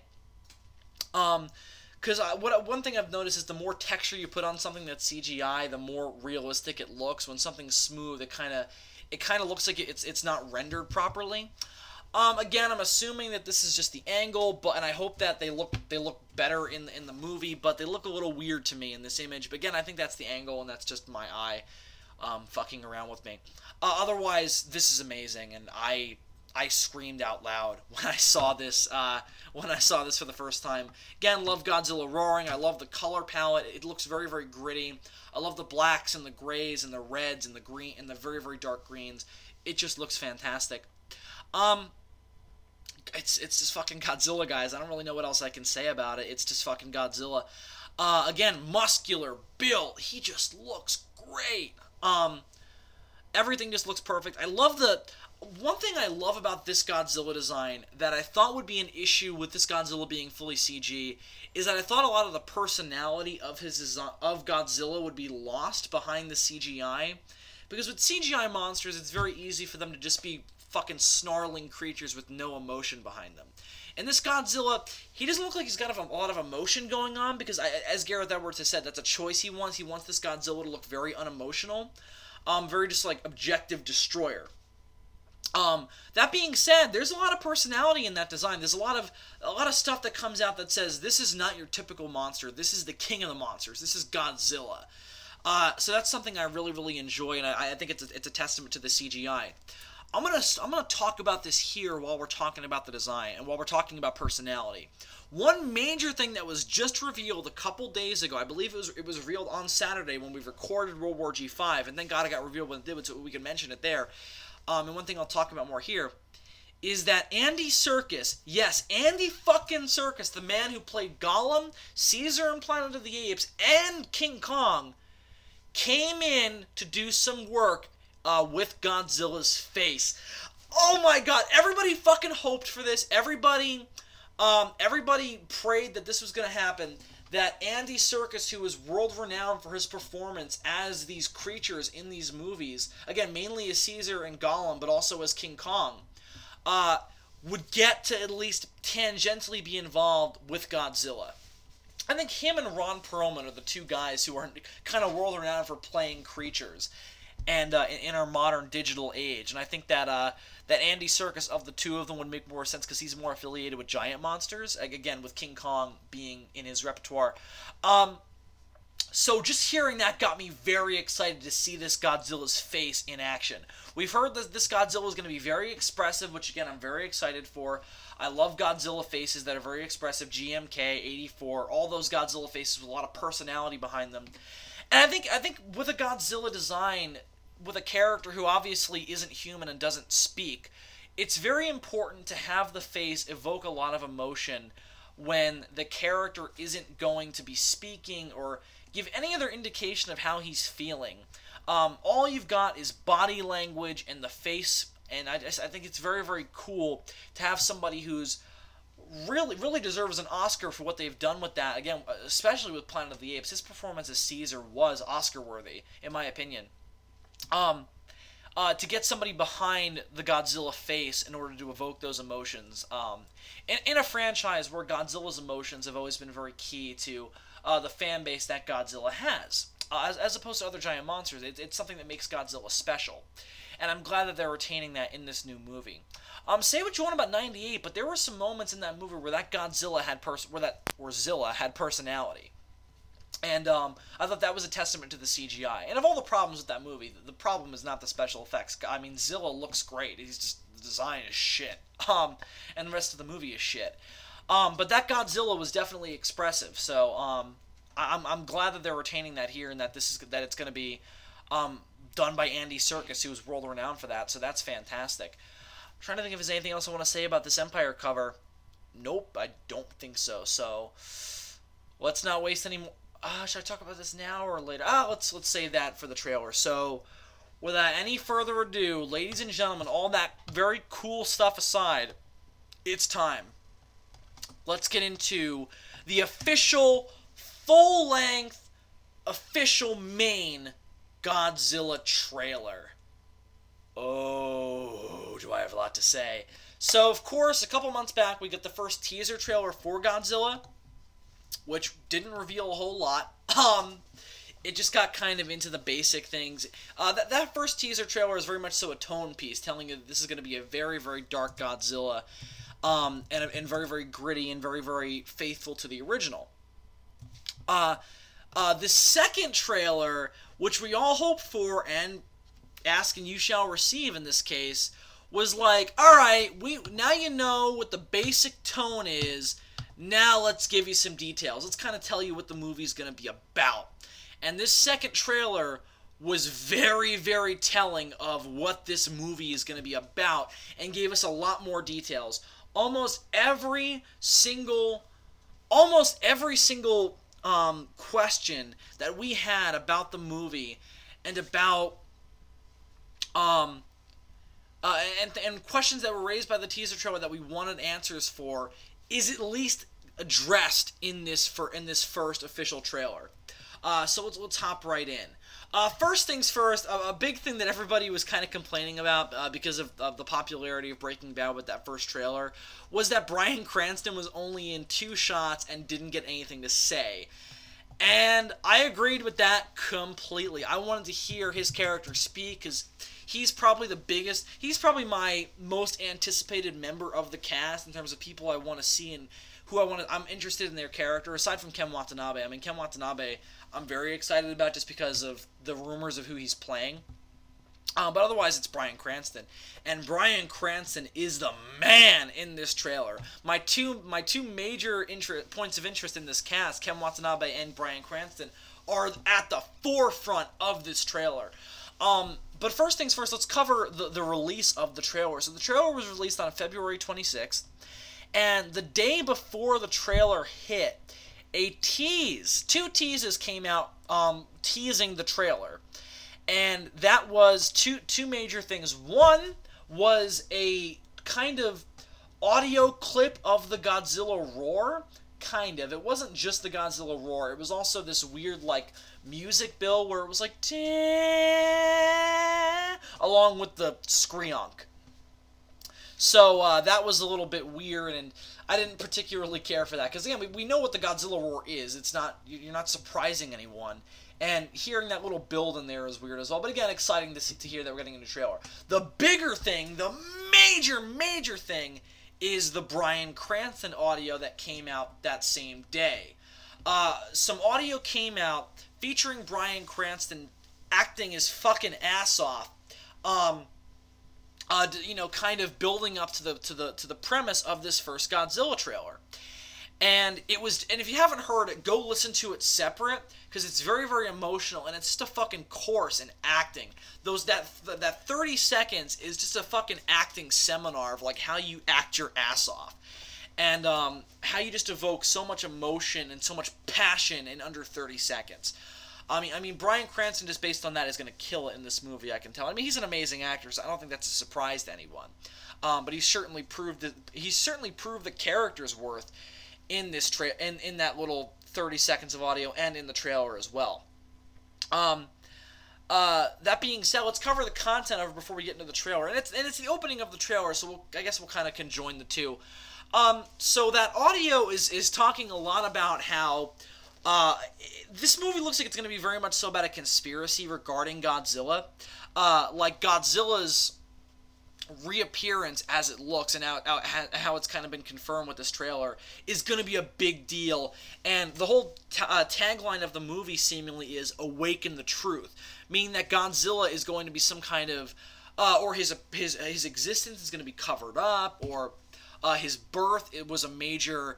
A: Because one thing I've noticed is the more texture you put on something that's CGI, the more realistic it looks. When something's smooth, it kind of looks like it's not rendered properly. Again, I'm assuming that this is just the angle, and I hope that they look better in the movie, but they look a little weird to me in this image. But again, I think that's the angle, and that's just my eye fucking around with me. Otherwise, this is amazing, and I screamed out loud when I saw this for the first time. Again, love Godzilla roaring. I love the color palette. It looks very, very gritty. I love the blacks and the grays and the reds and the green and the very, very dark greens. It just looks fantastic. It's just fucking Godzilla, guys. I don't really know what else I can say about it. It's just fucking Godzilla. Again, muscular, built. He just looks great. Everything just looks perfect. One thing I love about this Godzilla design that I thought would be an issue with this Godzilla being fully CG is that I thought a lot of the personality of Godzilla would be lost behind the CGI. Because with CGI monsters, it's very easy for them to just be fucking snarling creatures with no emotion behind them. And this Godzilla, he doesn't look like he's got a lot of emotion going on, because as Gareth Edwards has said, that's a choice he wants. He wants this Godzilla to look very unemotional. Very just like objective destroyer. That being said, there's a lot of personality in that design. There's a lot of stuff that comes out that says this is not your typical monster. This is the king of the monsters. This is Godzilla. So that's something I really, really enjoy, and I think it's a testament to the CGI. I'm gonna talk about this here while we're talking about the design and while we're talking about personality. One major thing that was just revealed a couple days ago, I believe it was revealed on Saturday when we recorded World War G5, and thank God it got revealed when it did, so we can mention it there. And one thing I'll talk about more here is that Andy Serkis, yes, Andy fucking Serkis, the man who played Gollum, Caesar in Planet of the Apes, and King Kong, came in to do some work with Godzilla's face. Oh my god, everybody fucking hoped for this. Everybody prayed that this was going to happen. That Andy Serkis, who is world-renowned for his performance as these creatures in these movies, again, mainly as Caesar and Gollum, but also as King Kong, would get to at least tangentially be involved with Godzilla. I think him and Ron Perlman are the two guys who are kind of world-renowned for playing creatures and in our modern digital age. And I think that that Andy Serkis, of the two of them, would make more sense because he's more affiliated with giant monsters, again, with King Kong being in his repertoire. So just hearing that got me very excited to see this Godzilla's face in action. We've heard that this Godzilla is going to be very expressive, which again I'm very excited for. I love Godzilla faces that are very expressive. GMK, 84, all those Godzilla faces with a lot of personality behind them. And I think with a Godzilla design, with a character who obviously isn't human and doesn't speak, it's very important to have the face evoke a lot of emotion when the character isn't going to be speaking or give any other indication of how he's feeling. All you've got is body language and the face, and I think it's very, very cool to have somebody who's really deserves an Oscar for what they've done with that. Again, especially with Planet of the Apes, his performance as Caesar was Oscar worthy, in my opinion. To get somebody behind the Godzilla face in order to evoke those emotions. In a franchise where Godzilla's emotions have always been very key to the fan base that Godzilla has. As opposed to other giant monsters, it's something that makes Godzilla special. And I'm glad that they're retaining that in this new movie. Say what you want about 98, but there were some moments in that movie where that Godzilla had Zilla had personality. And I thought that was a testament to the CGI. And of all the problems with that movie, the problem is not the special effects. I mean, Zilla looks great. He's just, the design is shit. And the rest of the movie is shit. But that Godzilla was definitely expressive. So I'm glad that they're retaining that here, and that it's going to be done by Andy Serkis, who was world renowned for that. So that's fantastic. I'm trying to think if there's anything else I want to say about this Empire cover. Nope, I don't think so. So let's not waste any more. Should I talk about this now or later? Let's save that for the trailer. So, without any further ado, ladies and gentlemen, all that very cool stuff aside, it's time. Let's get into the official, full-length, official main Godzilla trailer. Oh, do I have a lot to say. So, of course, a couple months back, we got the first teaser trailer for Godzilla, which didn't reveal a whole lot. It just got kind of into the basic things. That first teaser trailer is very much so a tone piece, telling you that this is going to be a very, very dark Godzilla, and very, very gritty and very, very faithful to the original. The second trailer, which we all hoped for and ask and you shall receive in this case, was like, alright, now you know what the basic tone is. Now let's give you some details. Let's kind of tell you what the movie's going to be about. And this second trailer was very, very telling of what this movie is going to be about and gave us a lot more details. Almost every single question that we had about the movie and about and questions that were raised by the teaser trailer that we wanted answers for is at least addressed in this first official trailer. So let's hop right in. First things first, a big thing that everybody was kind of complaining about because of the popularity of Breaking Bad with that first trailer was that Bryan Cranston was only in 2 shots and didn't get anything to say. And I agreed with that completely. I wanted to hear his character speak because he's probably my most anticipated member of the cast in terms of people I want to see and who I'm interested in their character, aside from Ken Watanabe. I mean, Ken Watanabe, I'm very excited about just because of the rumors of who he's playing. But otherwise, it's Bryan Cranston. And Bryan Cranston is the man in this trailer. My two major points of interest in this cast, Ken Watanabe and Bryan Cranston, are at the forefront of this trailer. But first things first, let's cover the release of the trailer. So the trailer was released on February 26th. And the day before the trailer hit, two teases came out teasing the trailer. And that was two major things. One was a kind of audio clip of the Godzilla roar. Kind of. It wasn't just the Godzilla roar. It was also this weird, like, music bill where it was like, along with the screonk. So that was a little bit weird, and I didn't particularly care for that. Because, again, we know what the Godzilla roar is. It's not, you're not surprising anyone. And hearing that little build in there is weird as well. But again, exciting to hear that we're getting a new trailer. The bigger thing, the major thing, is the Bryan Cranston audio that came out that same day. Some audio came out featuring Bryan Cranston acting his fucking ass off. You know, kind of building up to the premise of this first Godzilla trailer. And if you haven't heard it, go listen to it separate, because it's very, very emotional, and it's just a fucking course in acting. That 30 seconds is just a fucking acting seminar of, like, how you act your ass off. And how you just evoke so much emotion and so much passion in under 30 seconds. I mean, Bryan Cranston, just based on that, is going to kill it in this movie, I can tell. I mean, he's an amazing actor, so I don't think that's a surprise to anyone. But he's certainly proved the character's worth in this in that little 30 seconds of audio and in the trailer as well. That being said, let's cover the content of it before we get into the trailer. And it's the opening of the trailer, so I guess we'll kind of conjoin the two. So that audio is talking a lot about how this movie looks like it's going to be very much so about a conspiracy regarding Godzilla. Like Godzilla's reappearance, as it looks, and how it's kind of been confirmed with this trailer, is going to be a big deal. And the whole tagline of the movie seemingly is "Awaken the Truth," meaning that Godzilla is going to be some kind of, or his existence is going to be covered up, or his birth, it was a major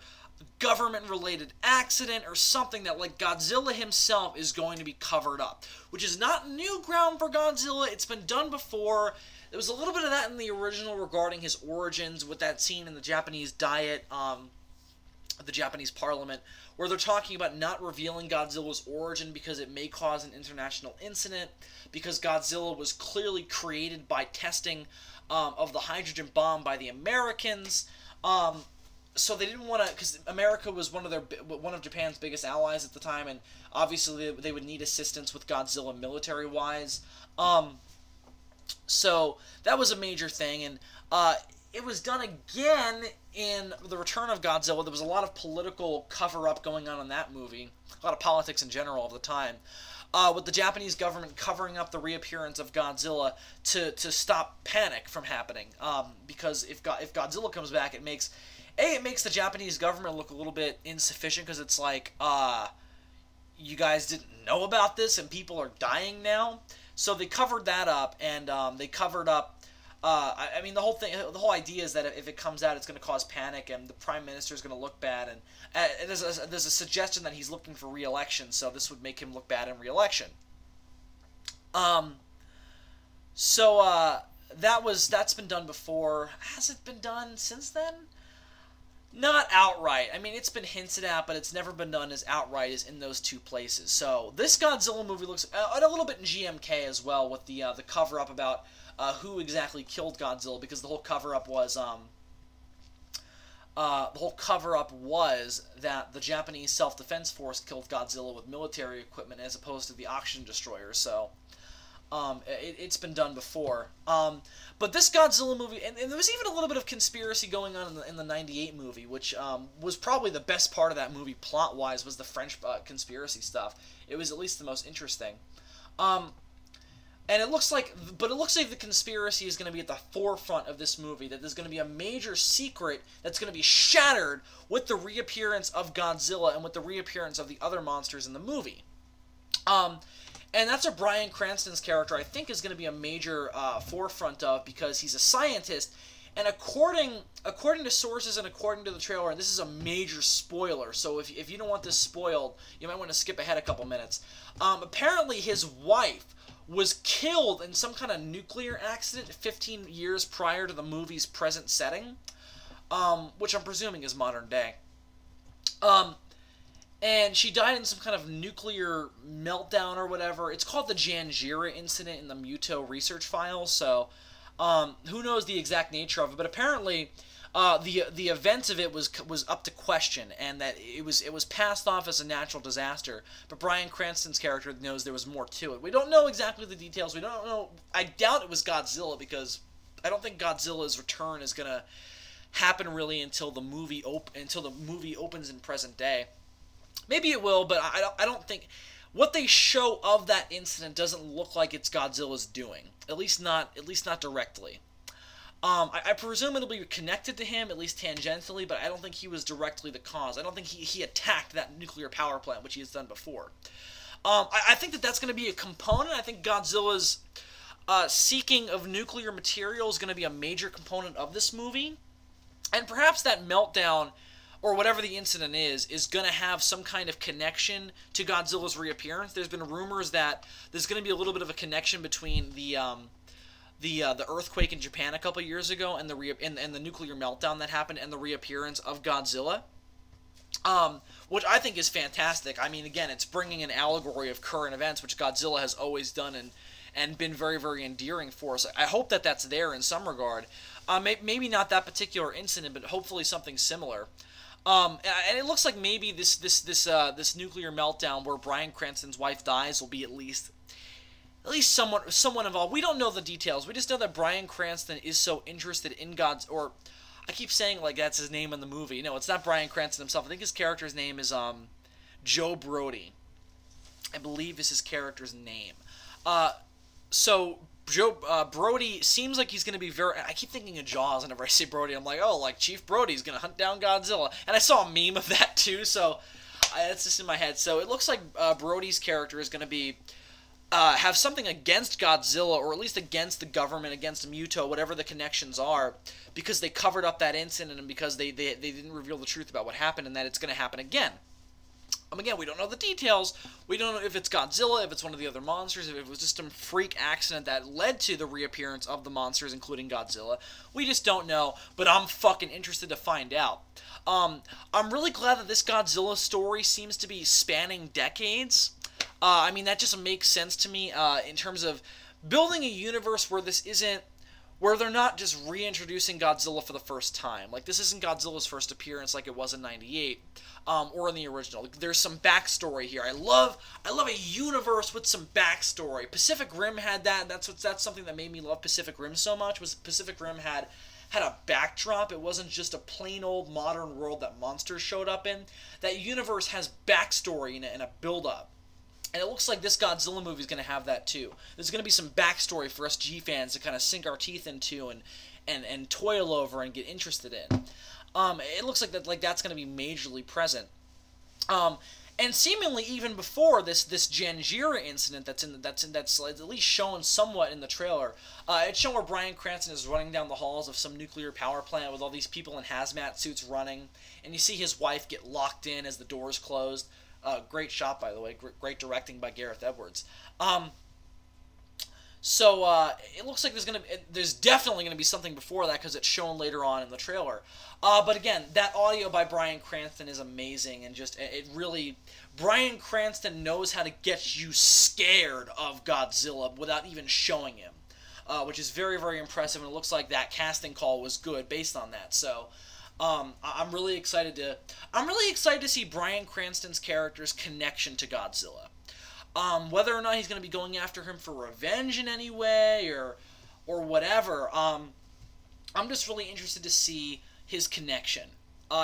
A: government-related accident or something, that like Godzilla himself is going to be covered up, which is not new ground for Godzilla. It's been done before. There was a little bit of that in the original regarding his origins, with that scene in the Japanese Diet, the Japanese Parliament, where they're talking about not revealing Godzilla's origin because it may cause an international incident, because Godzilla was clearly created by testing of the hydrogen bomb by the Americans. So they didn't want to, because America was one of Japan's biggest allies at the time, and obviously they would need assistance with Godzilla military-wise. So that was a major thing, and it was done again in The Return of Godzilla. There was a lot of political cover-up going on in that movie, a lot of politics in general of the time, with the Japanese government covering up the reappearance of Godzilla to stop panic from happening. Because if Godzilla comes back, it makes the Japanese government look a little bit insufficient, because it's like, you guys didn't know about this and people are dying now. So they covered that up, and they covered up, I mean, the whole idea is that if it comes out, it's going to cause panic, and the Prime Minister is going to look bad, and there's a suggestion that he's looking for re-election, so this would make him look bad in re-election. That's been done before. Has it been done since then? Not outright. I mean, it's been hinted at, but it's never been done as outright as in those two places. So this Godzilla movie looks a little bit in GMK as well, with the cover-up about who exactly killed Godzilla, because the whole cover-up was that the Japanese self-defense force killed Godzilla with military equipment as opposed to the oxygen destroyer. So it's been done before. But this Godzilla movie, and there was even a little bit of conspiracy going on in the 98 movie, which was probably the best part of that movie plot-wise, was the French conspiracy stuff. It was at least the most interesting. And it looks like the conspiracy is going to be at the forefront of this movie, that there's going to be a major secret that's going to be shattered with the reappearance of Godzilla and with the reappearance of the other monsters in the movie. And that's what Bryan Cranston's character, I think, is going to be a major forefront of, because he's a scientist. And according to sources and according to the trailer, and this is a major spoiler, so if you don't want this spoiled, you might want to skip ahead a couple minutes. Apparently his wife was killed in some kind of nuclear accident 15 years prior to the movie's present setting, which I'm presuming is modern day. And she died in some kind of nuclear meltdown or whatever. It's called the Janjira incident in the Muto research files, so who knows the exact nature of it. But apparently the events of it was up to question, and that it was passed off as a natural disaster. But Bryan Cranston's character knows there was more to it. We don't know exactly the details. We don't know. I doubt it was Godzilla, because I don't think Godzilla's return is going to happen really until the movie opens in present day. Maybe it will, but I don't think what they show of that incident doesn't look like it's Godzilla's doing. At least not directly. I presume it'll be connected to him, at least tangentially, but I don't think he was directly the cause. I don't think he attacked that nuclear power plant, which he has done before. I think that's going to be a component. I think Godzilla's seeking of nuclear material is going to be a major component of this movie. And perhaps that meltdown, or whatever the incident is going to have some kind of connection to Godzilla's reappearance. There's been rumors that there's going to be a little bit of a connection between the earthquake in Japan a couple years ago and the nuclear meltdown that happened and the reappearance of Godzilla. which I think is fantastic. I mean, again, it's bringing an allegory of current events, which Godzilla has always done and been very, very endearing for us. I hope that that's there in some regard. Maybe not that particular incident, but hopefully something similar. And it looks like maybe this nuclear meltdown where Bryan Cranston's wife dies will be at least somewhat involved. We don't know the details. We just know that Bryan Cranston is so interested in or I keep saying like that's his name in the movie. No, it's not Bryan Cranston himself. I think his character's name is Joe Brody. I believe is his character's name. So Joe Brody seems like he's going to be very... I keep thinking of Jaws whenever I say Brody. I'm like, oh, like Chief Brody's going to hunt down Godzilla. And I saw a meme of that too, so it's just in my head. So it looks like Brody's character is going to be... have something against Godzilla, or at least against the government, against Muto, whatever the connections are, because they covered up that incident and because they didn't reveal the truth about what happened, and that it's going to happen again. Again, we don't know the details. We don't know if it's Godzilla, if it's one of the other monsters, if it was just some freak accident that led to the reappearance of the monsters, including Godzilla. We just don't know, but I'm fucking interested to find out. I'm really glad that this Godzilla story seems to be spanning decades. I mean, that just makes sense to me in terms of building a universe where this isn't... where they're not just reintroducing Godzilla for the first time. Like, this isn't Godzilla's first appearance like it was in '98, or in the original. There's some backstory here. I love a universe with some backstory. Pacific Rim had that. That's something that made me love Pacific Rim so much, was Pacific Rim had a backdrop. It wasn't just a plain old modern world that monsters showed up in. That universe has backstory and a build-up. And it looks like this Godzilla movie is going to have that too. There's going to be some backstory for us G-fans to kind of sink our teeth into and toil over and get interested in. It looks like that's going to be majorly present. And seemingly even before this Janjira incident that's at least shown somewhat in the trailer. It's shown where Bryan Cranston is running down the halls of some nuclear power plant with all these people in hazmat suits running, and you see his wife get locked in as the doors closed. Great shot, by the way. Great directing by Gareth Edwards. So it looks like there's definitely gonna be something before that because it's shown later on in the trailer. But again, that audio by Bryan Cranston is amazing, and just it really... Bryan Cranston knows how to get you scared of Godzilla without even showing him, which is very, very impressive, and it looks like that casting call was good based on that. So... I'm really excited to see Bryan Cranston's character's connection to Godzilla. Whether or not he's going to be going after him for revenge in any way or whatever. I'm just really interested to see his connection.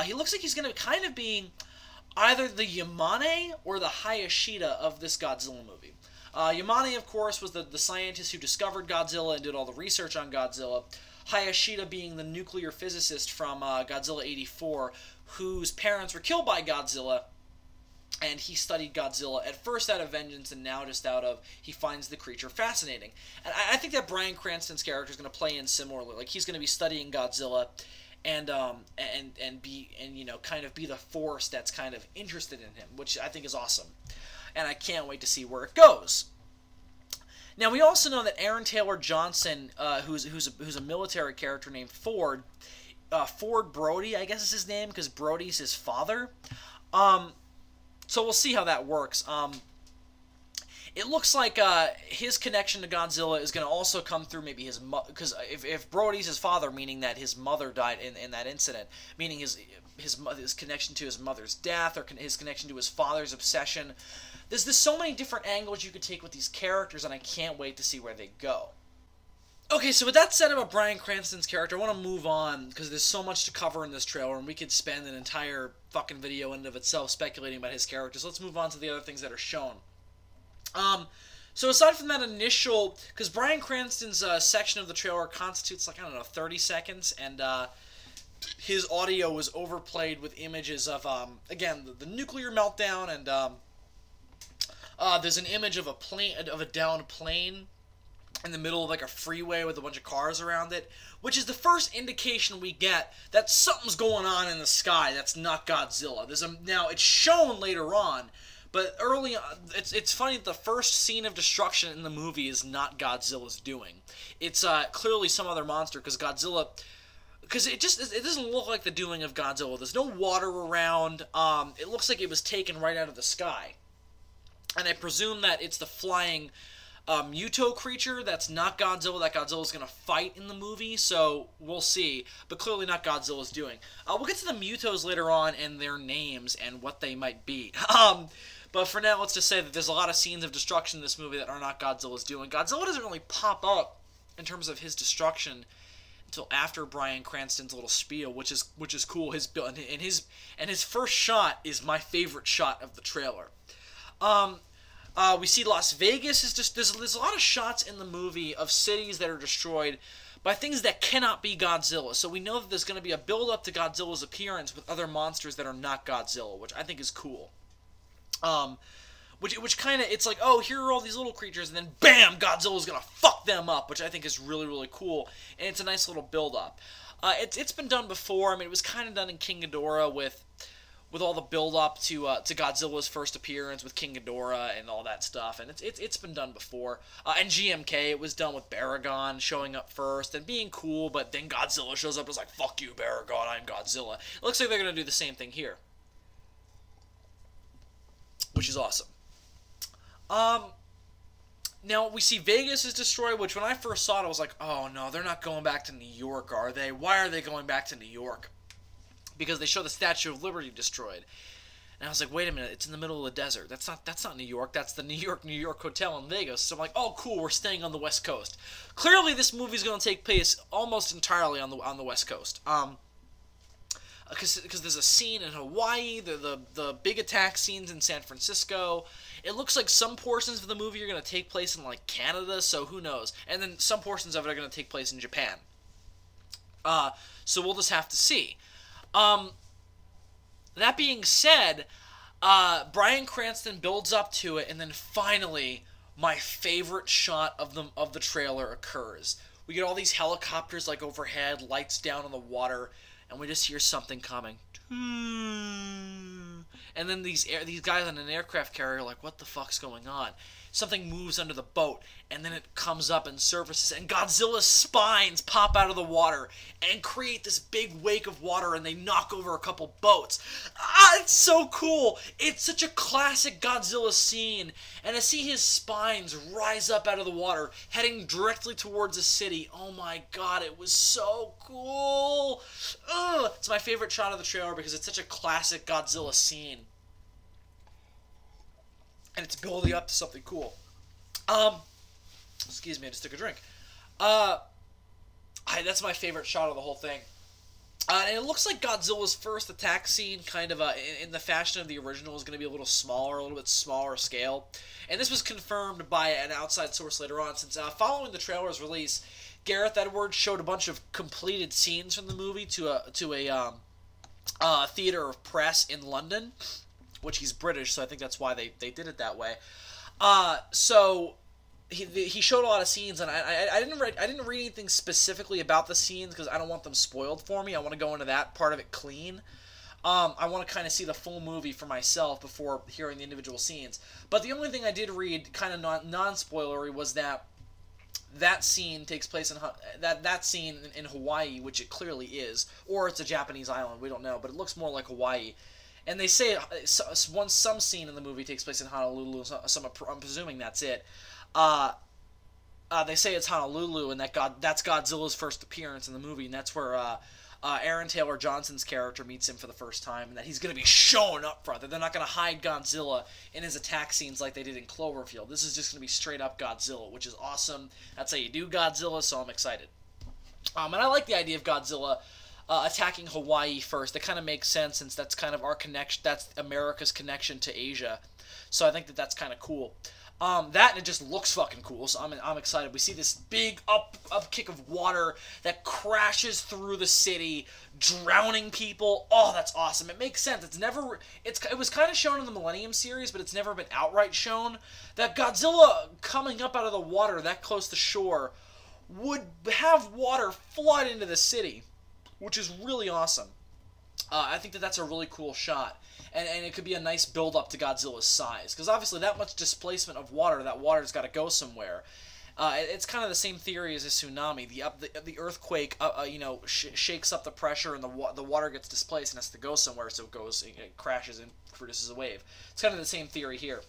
A: He looks like he's going to kind of be either the Yamane or the Hayashida of this Godzilla movie. Yamane, of course, was the scientist who discovered Godzilla and did all the research on Godzilla. Hayashida being the nuclear physicist from Godzilla '84, whose parents were killed by Godzilla, and he studied Godzilla at first out of vengeance, and now just out of he finds the creature fascinating. And I think that Bryan Cranston's character is going to play in similarly. Like, he's going to be studying Godzilla, and you know, kind of be the force that's kind of interested in him, which I think is awesome. And I can't wait to see where it goes. Now, we also know that Aaron Taylor Johnson, who's a military character named Ford Brody, I guess is his name, because Brody's his father. So we'll see how that works. It looks like his connection to Godzilla is going to also come through maybe his mother, because if Brody's his father, meaning that his mother died in that incident, meaning his connection to his mother's death, or his connection to his father's obsession. There's so many different angles you could take with these characters, and I can't wait to see where they go. Okay, so with that said about Bryan Cranston's character, I want to move on, because there's so much to cover in this trailer, and we could spend an entire fucking video in and of itself speculating about his character, so let's move on to the other things that are shown. So aside from that initial... because Bryan Cranston's section of the trailer constitutes, like, I don't know, 30 seconds, and his audio was overplayed with images of, again, the nuclear meltdown, and... there's an image of a downed plane in the middle of like a freeway with a bunch of cars around it, which is the first indication we get that something's going on in the sky that's not Godzilla. Now it's shown later on, but early on, it's funny that the first scene of destruction in the movie is not Godzilla's doing. It's clearly some other monster, because because it doesn't look like the doing of Godzilla. There's no water around. It looks like it was taken right out of the sky, and I presume that it's the flying Muto creature that's not Godzilla, that Godzilla's going to fight in the movie, so we'll see, but clearly not Godzilla's doing. We'll get to the Mutos later on and their names and what they might be. But for now, let's just say that there's a lot of scenes of destruction in this movie that are not Godzilla's doing. Godzilla doesn't really pop up in terms of his destruction until after Bryan Cranston's little spiel, which is cool. His first shot is my favorite shot of the trailer. We see Las Vegas is just there's a lot of shots in the movie of cities that are destroyed by things that cannot be Godzilla. So we know that there's going to be a build up to Godzilla's appearance with other monsters that are not Godzilla, which I think is cool. Which kind of, it's like, oh, here are all these little creatures, and then bam, Godzilla's gonna fuck them up, which I think is really, really cool, and it's a nice little build-up. It's been done before. I mean, it was kind of done in King Ghidorah with all the build-up to Godzilla's first appearance with King Ghidorah and all that stuff, and it's been done before. And GMK, it was done with Baragon showing up first and being cool, but then Godzilla shows up and is like, fuck you, Baragon, I'm Godzilla. It looks like they're gonna do the same thing here, which is awesome. Now, we see Vegas is destroyed, which when I first saw it, I was like, oh no, they're not going back to New York, are they? Why are they going back to New York? Because they show the Statue of Liberty destroyed. And I was like, wait a minute, it's in the middle of the desert. That's not New York, that's the New York Hotel in Vegas. So I'm like, oh cool, we're staying on the West Coast. Clearly this movie's going to take place almost entirely on the West Coast. Because there's a scene in Hawaii, the big attack scenes in San Francisco. It looks like some portions of the movie are going to take place in, like, Canada, so who knows. And then some portions of it are going to take place in Japan. So we'll just have to see. That being said, Bryan Cranston builds up to it, and then finally, my favorite shot of the trailer occurs. We get all these helicopters, like, overhead, lights down on the water, and we just hear something coming. And then these guys on an aircraft carrier are like, what the fuck's going on? Something moves under the boat, and then it comes up and surfaces, and Godzilla's spines pop out of the water and create this big wake of water, and they knock over a couple boats. It's so cool! It's such a classic Godzilla scene, and to see his spines rise up out of the water, heading directly towards the city, oh my god, it was so cool! It's my favorite shot of the trailer because it's such a classic Godzilla scene. And it's building up to something cool. Excuse me, I just took a drink. That's my favorite shot of the whole thing. And it looks like Godzilla's first attack scene, kind of in the fashion of the original, is going to be a little bit smaller scale. And this was confirmed by an outside source later on, since following the trailer's release, Gareth Edwards showed a bunch of completed scenes from the movie to a theater of press in London. Which he's British, so I think that's why they did it that way. So he showed a lot of scenes, and I didn't read anything specifically about the scenes because I don't want them spoiled for me. I want to go into that part of it clean. I want to kind of see the full movie for myself before hearing the individual scenes. But the only thing I did read, kind of non-spoilery, was that scene takes place in that scene in Hawaii, which it clearly is, or it's a Japanese island. We don't know, but it looks more like Hawaii. And they say some scene in the movie takes place in Honolulu, so I'm presuming that's it. They say it's Honolulu, and that's Godzilla's first appearance in the movie, and that's where Aaron Taylor Johnson's character meets him for the first time, and that he's going to be shown up front. That they're not going to hide Godzilla in his attack scenes like they did in Cloverfield. This is just going to be straight up Godzilla, which is awesome. That's how you do Godzilla, so I'm excited. And I like the idea of Godzilla attacking Hawaii first. That kind of makes sense since that's kind of our connection. That's America's connection to Asia. So I think that's kind of cool. That and it just looks fucking cool. So I'm excited. We see this big up kick of water that crashes through the city, drowning people. Oh, that's awesome. It makes sense. It was kind of shown in the Millennium series, but it's never been outright shown that Godzilla coming up out of the water that close to shore would have water flood into the city, which is really awesome. I think that's a really cool shot. And it could be a nice build-up to Godzilla's size. Because obviously that much displacement of water, that water's got to go somewhere. It's kind of the same theory as a tsunami. The earthquake, shakes up the pressure, and the water gets displaced and has to go somewhere, so it crashes and produces a wave. It's kind of the same theory here.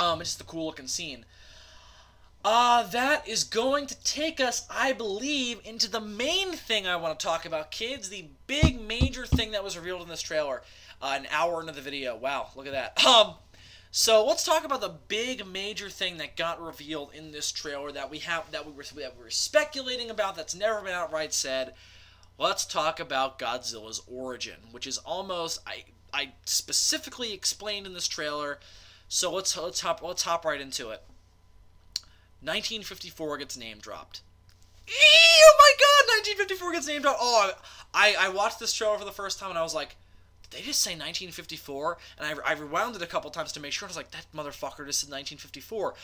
A: It's just a cool looking scene. That is going to take us, I believe, into the main thing I want to talk about, kids. The big major thing that was revealed in this trailer. An hour into the video. Wow, look at that. So let's talk about the big major thing that got revealed in this trailer that we were speculating about, that's never been outright said. Let's talk about Godzilla's origin, which is almost I specifically explained in this trailer. So let's hop right into it. 1954 gets name dropped. Oh my god, 1954 gets name dropped. Oh, I watched this trailer for the first time and I was like, did they just say 1954? And I rewound it a couple times to make sure. I was like, that motherfucker just said 1954.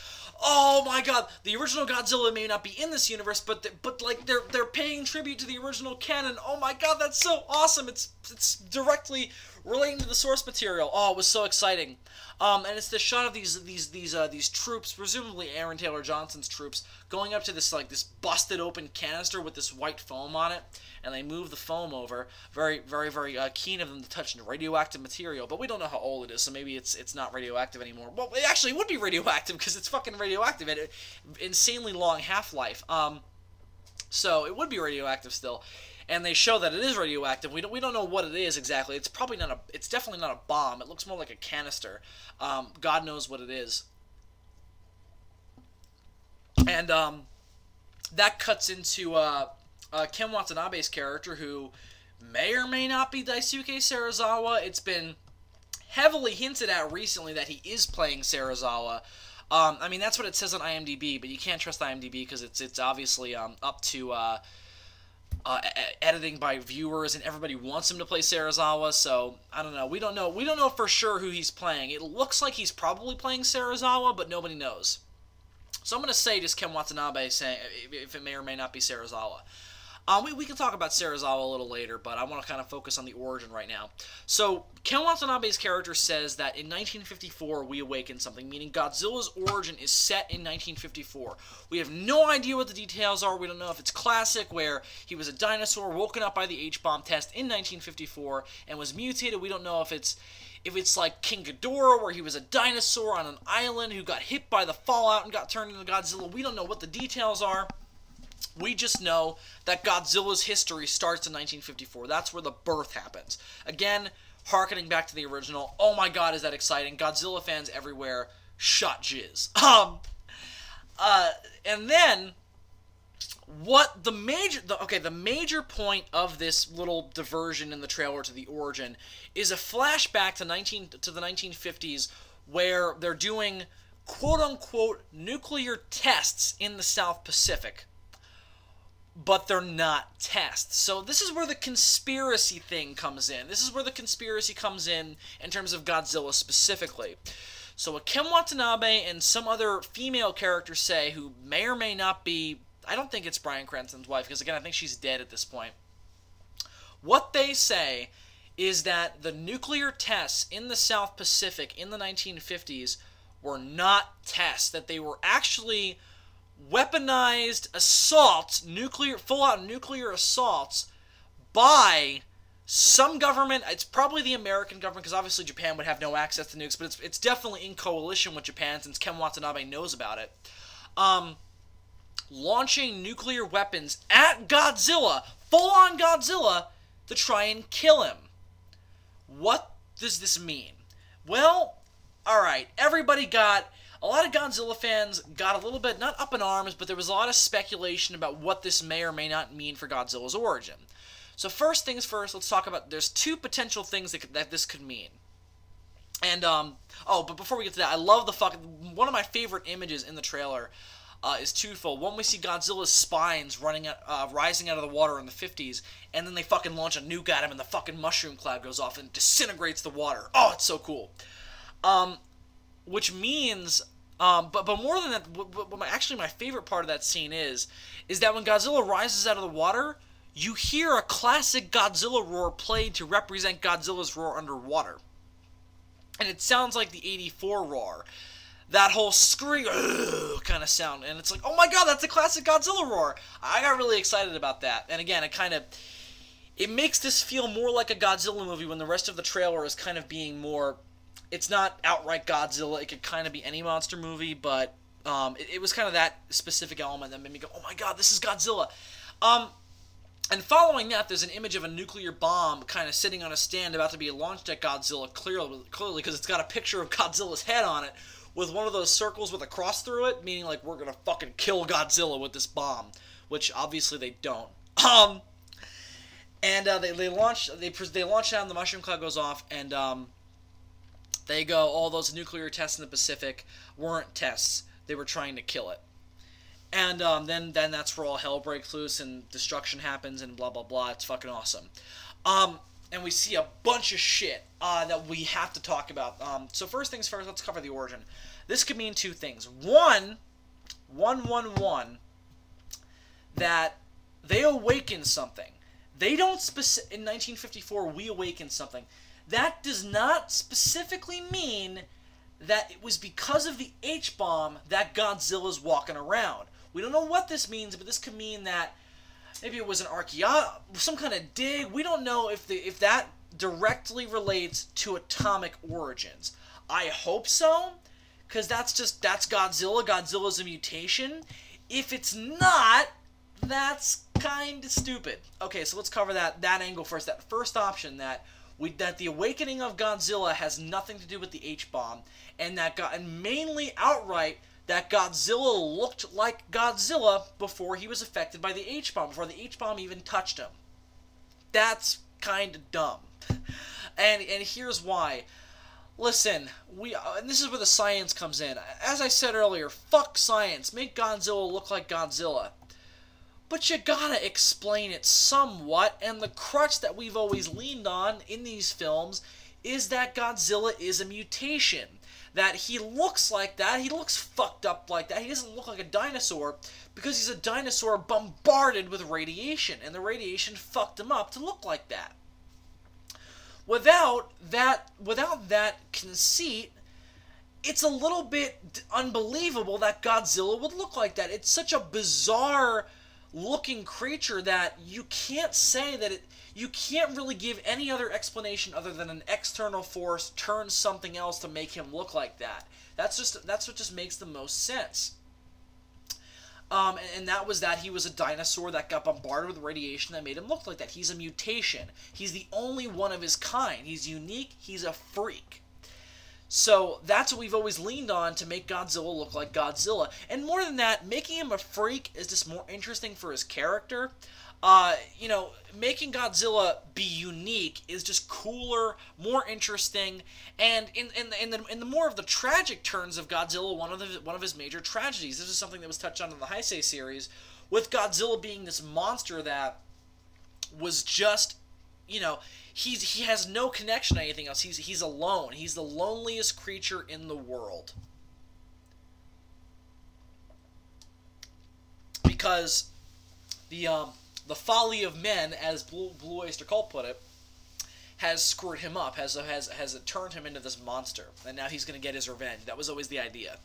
A: Oh my god, the original Godzilla may not be in this universe, but like they're paying tribute to the original canon. Oh my god, that's so awesome. It's directly relating to the source material. Oh, it was so exciting. And it's the shot of these troops, presumably Aaron Taylor Johnson's troops, going up to this busted open canister with this white foam on it, and they move the foam over. Very, very, very keen of them to touch radioactive material, but we don't know how old it is, so maybe it's not radioactive anymore. Well, it actually would be radioactive because it's fucking radioactive. It insanely long half-life. So it would be radioactive still. And they show that it is radioactive. We don't know what it is exactly. It's probably not it's definitely not a bomb. It looks more like a canister. God knows what it is. And that cuts into Ken Watanabe's character, who may or may not be Daisuke Serizawa. It's been heavily hinted at recently that he is playing Serizawa. I mean, that's what it says on IMDb, but you can't trust IMDb because it's obviously up to editing by viewers, and everybody wants him to play Serizawa, so I don't know. We don't know for sure who he's playing. It looks like he's probably playing Serizawa, but nobody knows. So I'm going to say just Ken Watanabe, saying if it may or may not be Serizawa. We can talk about Serizawa a little later, but I want to kind of focus on the origin right now. So, Ken Watanabe's character says that in 1954 we awaken something, meaning Godzilla's origin is set in 1954. We have no idea what the details are. We don't know if it's classic, where he was a dinosaur woken up by the H-bomb test in 1954 and was mutated. We don't know if it's like King Ghidorah, where he was a dinosaur on an island who got hit by the fallout and got turned into Godzilla. We don't know what the details are. We just know that Godzilla's history starts in 1954. That's where the birth happens. Again, hearkening back to the original. Oh my god, is that exciting. Godzilla fans everywhere shot jizz. And then, what the major point of this little diversion in the trailer to the origin is a flashback to the 1950s, where they're doing quote-unquote nuclear tests in the South Pacific. But they're not tests. So this is where the conspiracy thing comes in. This is where the conspiracy comes in terms of Godzilla specifically. So what Ken Watanabe and some other female characters say, who may or may not be, I don't think it's Bryan Cranston's wife, because again, I think she's dead at this point. What they say is that the nuclear tests in the South Pacific in the 1950s were not tests, that they were actually weaponized assaults, full-out nuclear assaults by some government. It's probably the American government, because obviously Japan would have no access to nukes, but it's definitely in coalition with Japan, since Ken Watanabe knows about it. Launching nuclear weapons at Godzilla, full-on Godzilla, to try and kill him. What does this mean? Well, alright, a lot of Godzilla fans got a little bit, not up in arms, but there was a lot of speculation about what this may or may not mean for Godzilla's origin. So first things first, let's talk about, there's two potential things that this could mean. And, but before we get to that, I love one of my favorite images in the trailer is twofold. One, we see Godzilla's spines rising out of the water in the 50s, and then they fucking launch a nuke at him, and the fucking mushroom cloud goes off and disintegrates the water. Oh, it's so cool. Which means, but more than that, actually my favorite part of that scene is that when Godzilla rises out of the water, you hear a classic Godzilla roar played to represent Godzilla's roar underwater. And it sounds like the '84 roar. that whole scream kind of sound, and it's like, oh my god, that's a classic Godzilla roar. I got really excited about that, and again, it makes this feel more like a Godzilla movie when the rest of the trailer is kind of being more, it's not outright Godzilla, it could kind of be any monster movie, but it was kind of that specific element that made me go, oh my god, this is Godzilla. And following that, there's an image of a nuclear bomb kind of sitting on a stand about to be launched at Godzilla, clearly because it's got a picture of Godzilla's head on it, with one of those circles with a cross through it, meaning like we're gonna fucking kill Godzilla with this bomb, which obviously they don't. And they launch it out, and the mushroom cloud goes off, and they go, all those nuclear tests in the Pacific weren't tests; they were trying to kill it. And then that's where all hell breaks loose and destruction happens and blah blah blah. It's fucking awesome. And we see a bunch of shit that we have to talk about. So first things first, let's cover the origin. This could mean two things. One, that they awaken something. They don't in 1954 we awakened something. That does not specifically mean that it was because of the H-bomb that Godzilla's walking around. We don't know what this means, but this could mean that maybe it was an some kind of dig. We don't know if that directly relates to atomic origins. I hope so, because that's Godzilla. Godzilla's a mutation. If it's not, that's kind of stupid. Okay, so let's cover that angle first. That first option that the awakening of Godzilla has nothing to do with the H-bomb, and mainly outright that Godzilla looked like Godzilla before he was affected by the H-bomb, before the H-bomb even touched him. That's kind of dumb. And here's why. Listen, and this is where the science comes in. As I said earlier, fuck science. Make Godzilla look like Godzilla. But you gotta explain it somewhat, and the crutch that we've always leaned on in these films is that Godzilla is a mutation. That he looks like that, he looks fucked up like that, he doesn't look like a dinosaur because he's a dinosaur bombarded with radiation, and the radiation fucked him up to look like that. Without that conceit, it's a little bit unbelievable that Godzilla would look like that. It's such a bizarre looking creature that you can't say that you can't really give any other explanation other than an external force turns something else to make him look like that. That's what just makes the most sense. And that was that he was a dinosaur that got bombarded with radiation that made him look like that. He's a mutation. He's the only one of his kind. He's unique. He's a freak. So that's what we've always leaned on to make Godzilla look like Godzilla. And more than that, making him a freak is just more interesting for his character. Making Godzilla be unique is just cooler, more interesting, and in the more of the tragic turns of Godzilla, one of his major tragedies. This is something that was touched on in the Heisei series, with Godzilla being this monster that was just, he has no connection to anything else. He's alone. He's the loneliest creature in the world. Because the folly of men, as Blue Oyster Cult put it, has screwed him up, has turned him into this monster, and now he's going to get his revenge. That was always the idea.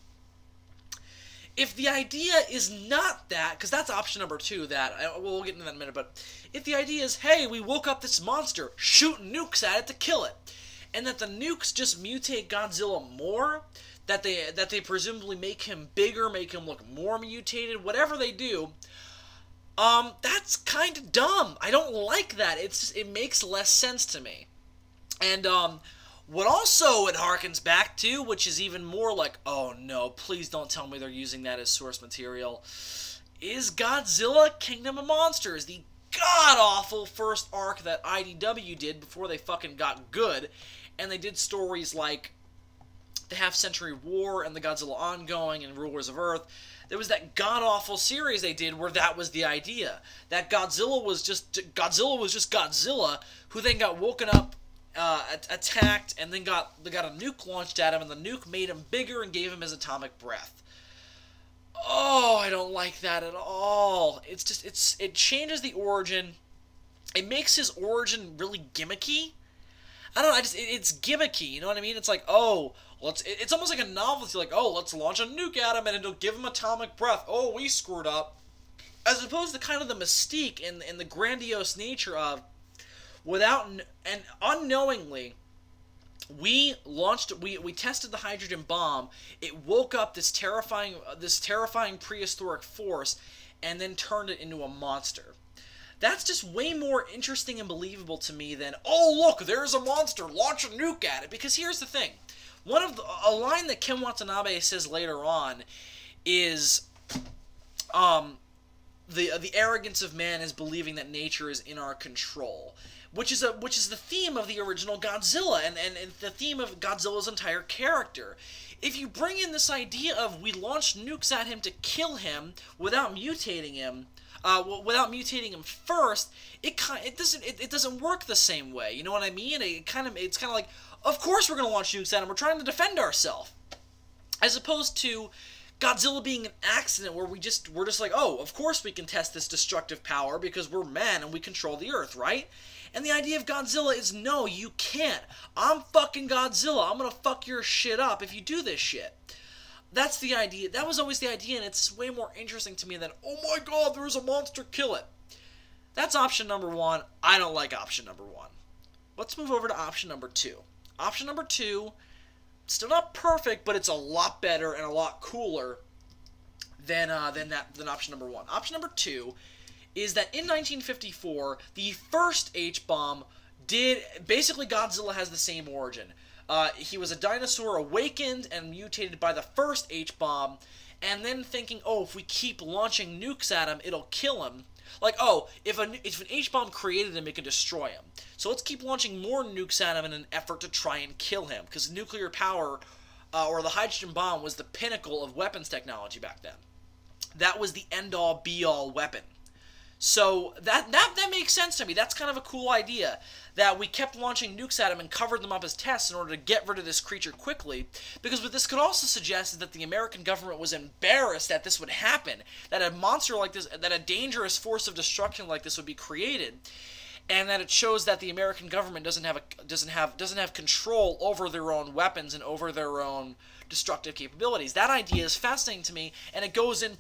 A: If the idea is not that, because that's option number two, we'll get into that in a minute, but if the idea is, hey, we woke up this monster, shoot nukes at it to kill it, and that the nukes just mutate Godzilla more, that they presumably make him bigger, make him look more mutated, whatever they do, that's kind of dumb. I don't like that. It makes less sense to me. And, what also it harkens back to, which is even more like, oh no, please don't tell me they're using that as source material, is Godzilla Kingdom of Monsters, the god-awful first arc that IDW did before they fucking got good, and they did stories like the Half-Century War and the Godzilla Ongoing and Rulers of Earth. There was that god-awful series they did where that was the idea, that Godzilla was just Godzilla, who then got woken up, attacked, and then got a nuke launched at him, and the nuke made him bigger and gave him his atomic breath. Oh, I don't like that at all. It changes the origin. It makes his origin really gimmicky. I don't know. It's gimmicky. You know what I mean? It's like, oh, it's almost like a novelty. Like, oh, let's launch a nuke at him and it'll give him atomic breath. Oh, we screwed up. As opposed to kind of the mystique and the grandiose nature of, without and unknowingly, we tested the hydrogen bomb. It woke up this terrifying prehistoric force, and then turned it into a monster. That's just way more interesting and believable to me than, oh look, there's a monster, launch a nuke at it. Because here's the thing, a line that Ken Watanabe says later on is, the arrogance of man is believing that nature is in our control. Which is the theme of the original Godzilla, and the theme of Godzilla's entire character. If you bring in this idea of we launched nukes at him to kill him without mutating him first, it doesn't work the same way. You know what I mean? It's kind of like, of course we're gonna launch nukes at him. We're trying to defend ourselves, as opposed to Godzilla being an accident where we're just like, oh, of course we can test this destructive power because we're man and we control the earth, right? And the idea of Godzilla is, no, you can't. I'm fucking Godzilla. I'm gonna fuck your shit up if you do this shit. That's the idea. That was always the idea, and it's way more interesting to me than, oh my god, there's a monster, kill it. That's option number one. I don't like option number one. Let's move over to option number two. Option number two, still not perfect, but it's a lot better and a lot cooler than option number one. Option number two is that in 1954, the first H-bomb basically Godzilla has the same origin. He was a dinosaur awakened and mutated by the first H-bomb, and then thinking, oh, if we keep launching nukes at him, it'll kill him. Like, oh, if an H-bomb created him, it could destroy him. So let's keep launching more nukes at him in an effort to try and kill him, because nuclear power, or the hydrogen bomb, was the pinnacle of weapons technology back then. That was the end-all, be-all weapon. So that makes sense to me. That's kind of a cool idea, that we kept launching nukes at him and covered them up as tests in order to get rid of this creature quickly, because what this could also suggest is that the American government was embarrassed that this would happen, that a monster like this, that a dangerous force of destruction like this would be created, and that it shows that the American government doesn't have control over their own weapons and over their own destructive capabilities. That idea is fascinating to me, and it goes in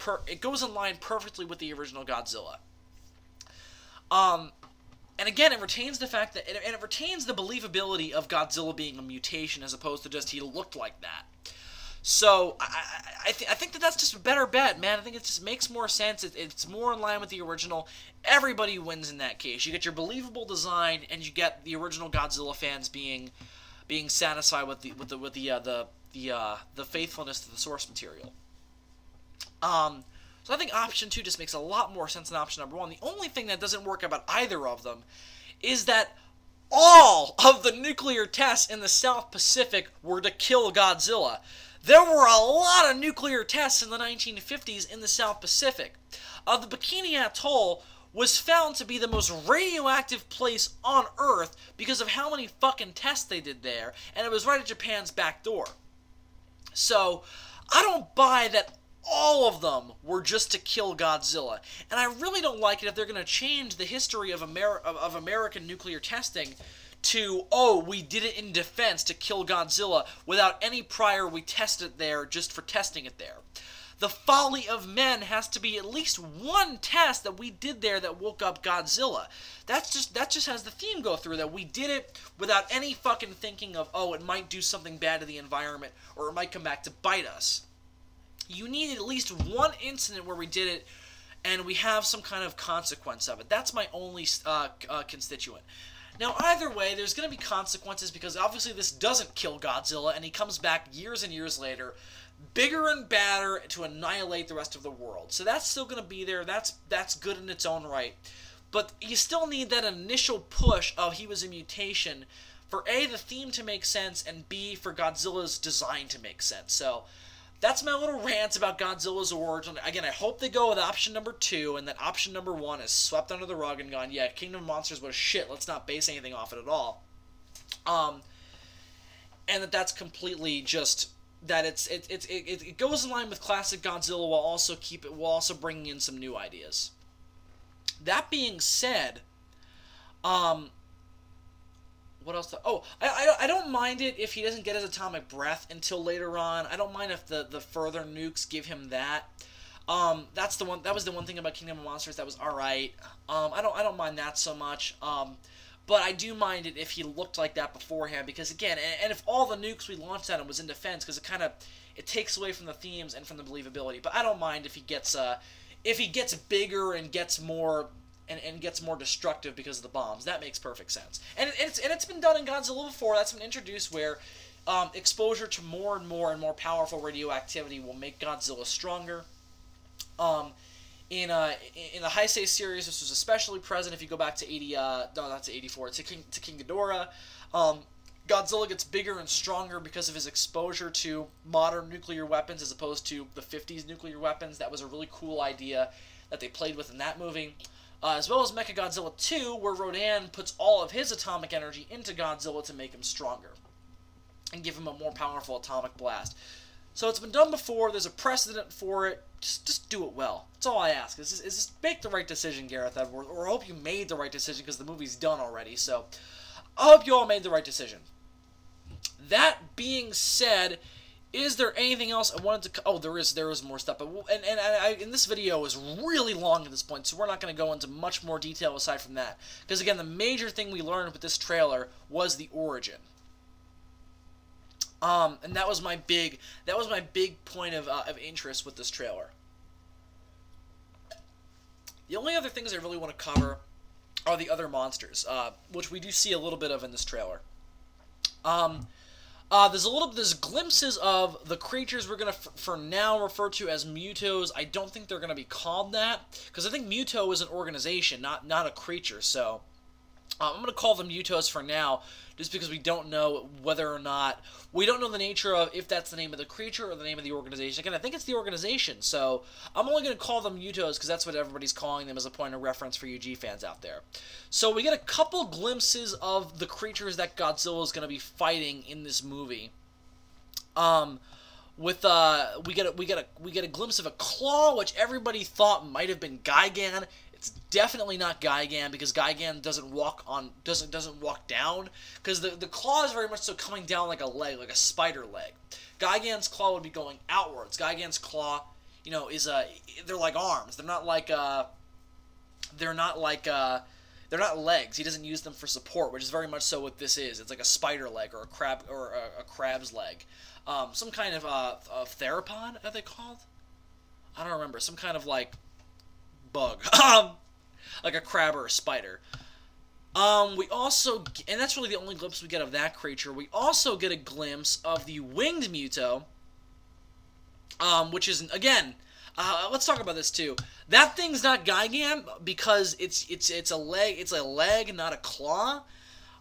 A: line perfectly with the original Godzilla. And again, it retains the fact that, and it retains the believability of Godzilla being a mutation as opposed to just he looked like that. So I think that's just a better bet, man. I think it just makes more sense. It's more in line with the original. Everybody wins in that case. You get your believable design, and you get the original Godzilla fans being satisfied with the faithfulness to the source material. So I think option 2 just makes a lot more sense than option number 1. The only thing that doesn't work about either of them is that all of the nuclear tests in the South Pacific were to kill Godzilla. There were a lot of nuclear tests in the 1950s in the South Pacific. The Bikini Atoll was found to be the most radioactive place on Earth because of how many fucking tests they did there, and it was right at Japan's back door. So, I don't buy that all of them were just to kill Godzilla. And I really don't like it if they're going to change the history of American nuclear testing to, oh, we did it in defense to kill Godzilla without any prior we tested it there just for testing it there. The folly of men has to be at least one test that we did there that woke up Godzilla. That just has the theme go through, that we did it without any fucking thinking of, oh, it might do something bad to the environment or it might come back to bite us. You need at least one incident where we did it and we have some kind of consequence of it. That's my only constituent. Now, either way, there's going to be consequences because obviously this doesn't kill Godzilla and he comes back years and years later, bigger and badder to annihilate the rest of the world. So that's still going to be there. That's good in its own right. But you still need that initial push of he was a mutation for A, the theme to make sense, and B, for Godzilla's design to make sense. So that's my little rant about Godzilla's origin. Again, I hope they go with option number 2, and that option number 1 is swept under the rug and gone, yeah, Kingdom of Monsters was shit, let's not base anything off it at all. And that's completely just, that it goes in line with classic Godzilla while also bringing in some new ideas. That being said, what what else? I don't mind it if he doesn't get his atomic breath until later on. I don't mind if the further nukes give him that. That's the one. That was the one thing about Kingdom of Monsters that was all right. I don't mind that so much. But I do mind it if he looked like that beforehand, because again, and if all the nukes we launched at him was in defense, because it takes away from the themes and from the believability. But I don't mind if he gets bigger and gets more. And gets more destructive because of the bombs. That makes perfect sense. And it's been done in Godzilla before. That's been introduced where exposure to more and more powerful radioactivity will make Godzilla stronger. In the Heisei series, this was especially present. If you go back to 84, to King Ghidorah, Godzilla gets bigger and stronger because of his exposure to modern nuclear weapons as opposed to the 50s nuclear weapons. That was a really cool idea that they played with in that movie. As well as Mechagodzilla 2, where Rodan puts all of his atomic energy into Godzilla to make him stronger and give him a more powerful atomic blast. So it's been done before. There's a precedent for it. Just do it well. That's all I ask. Is just make the right decision, Gareth Edwards, or I hope you made the right decision because the movie's done already. So I hope you all made the right decision. That being said, is there anything else I wanted to... Oh, there is more stuff. But, and this video is really long at this point, so we're not going to go into much more detail aside from that. Because, again, the major thing we learned with this trailer was the origin. And that was my big point of interest with this trailer. The only other things I really want to cover are the other monsters, which we do see a little bit of in this trailer. There's glimpses of the creatures we're going to, for now, refer to as Mutos. I don't think they're going to be called that, because I think Muto is an organization, not a creature, so I'm going to call them Mutos for now, just because we don't know whether or not, we don't know the nature of if that's the name of the creature or the name of the organization. Again, I think it's the organization, so I'm only going to call them Mutos because that's what everybody's calling them as a point of reference for UG fans out there. So we get a couple glimpses of the creatures that Godzilla is going to be fighting in this movie. We get a glimpse of a claw, which everybody thought might have been Gigan. It's definitely not Gigan, because Gigan doesn't walk down, because the claw is very much so coming down like a leg, like a spider leg. Gigan's claw would be going outwards. Gigan's claw, you know, they're like arms. They're not legs. He doesn't use them for support, which is very much so what this is. It's like a spider leg or a crab or a crab's leg. Some kind of theropod, are they called? I don't remember. Some kind of like bug, like a crab or a spider. We also, and that's really the only glimpse we get of that creature. We also get a glimpse of the winged Muto, which is, again, let's talk about this too. That thing's not Gigan because it's a leg, not a claw.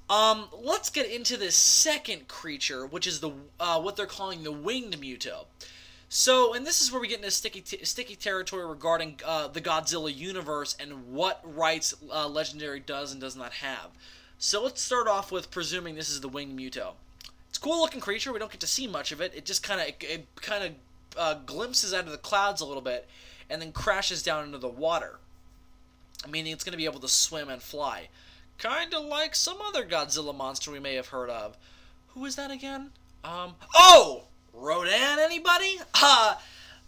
A: Let's get into this second creature, which is the what they're calling the winged Muto. So, and this is where we get into sticky territory regarding the Godzilla universe and what rights Legendary does and does not have. So let's start off with presuming this is the winged Muto. It's a cool looking creature. We don't get to see much of it. It just kind of glimpses out of the clouds a little bit and then crashes down into the water, meaning it's going to be able to swim and fly. Kind of like some other Godzilla monster we may have heard of. Who is that again? Oh! Rodan, anybody?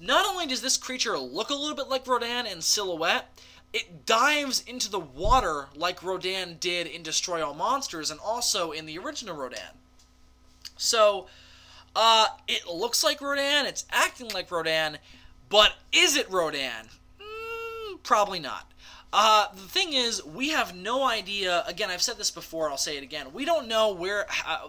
A: Not only does this creature look a little bit like Rodan in silhouette, it dives into the water like Rodan did in Destroy All Monsters and also in the original Rodan. So, it looks like Rodan, it's acting like Rodan, but is it Rodan? Probably not. The thing is, we have no idea, again, I've said this before, I'll say it again, we don't know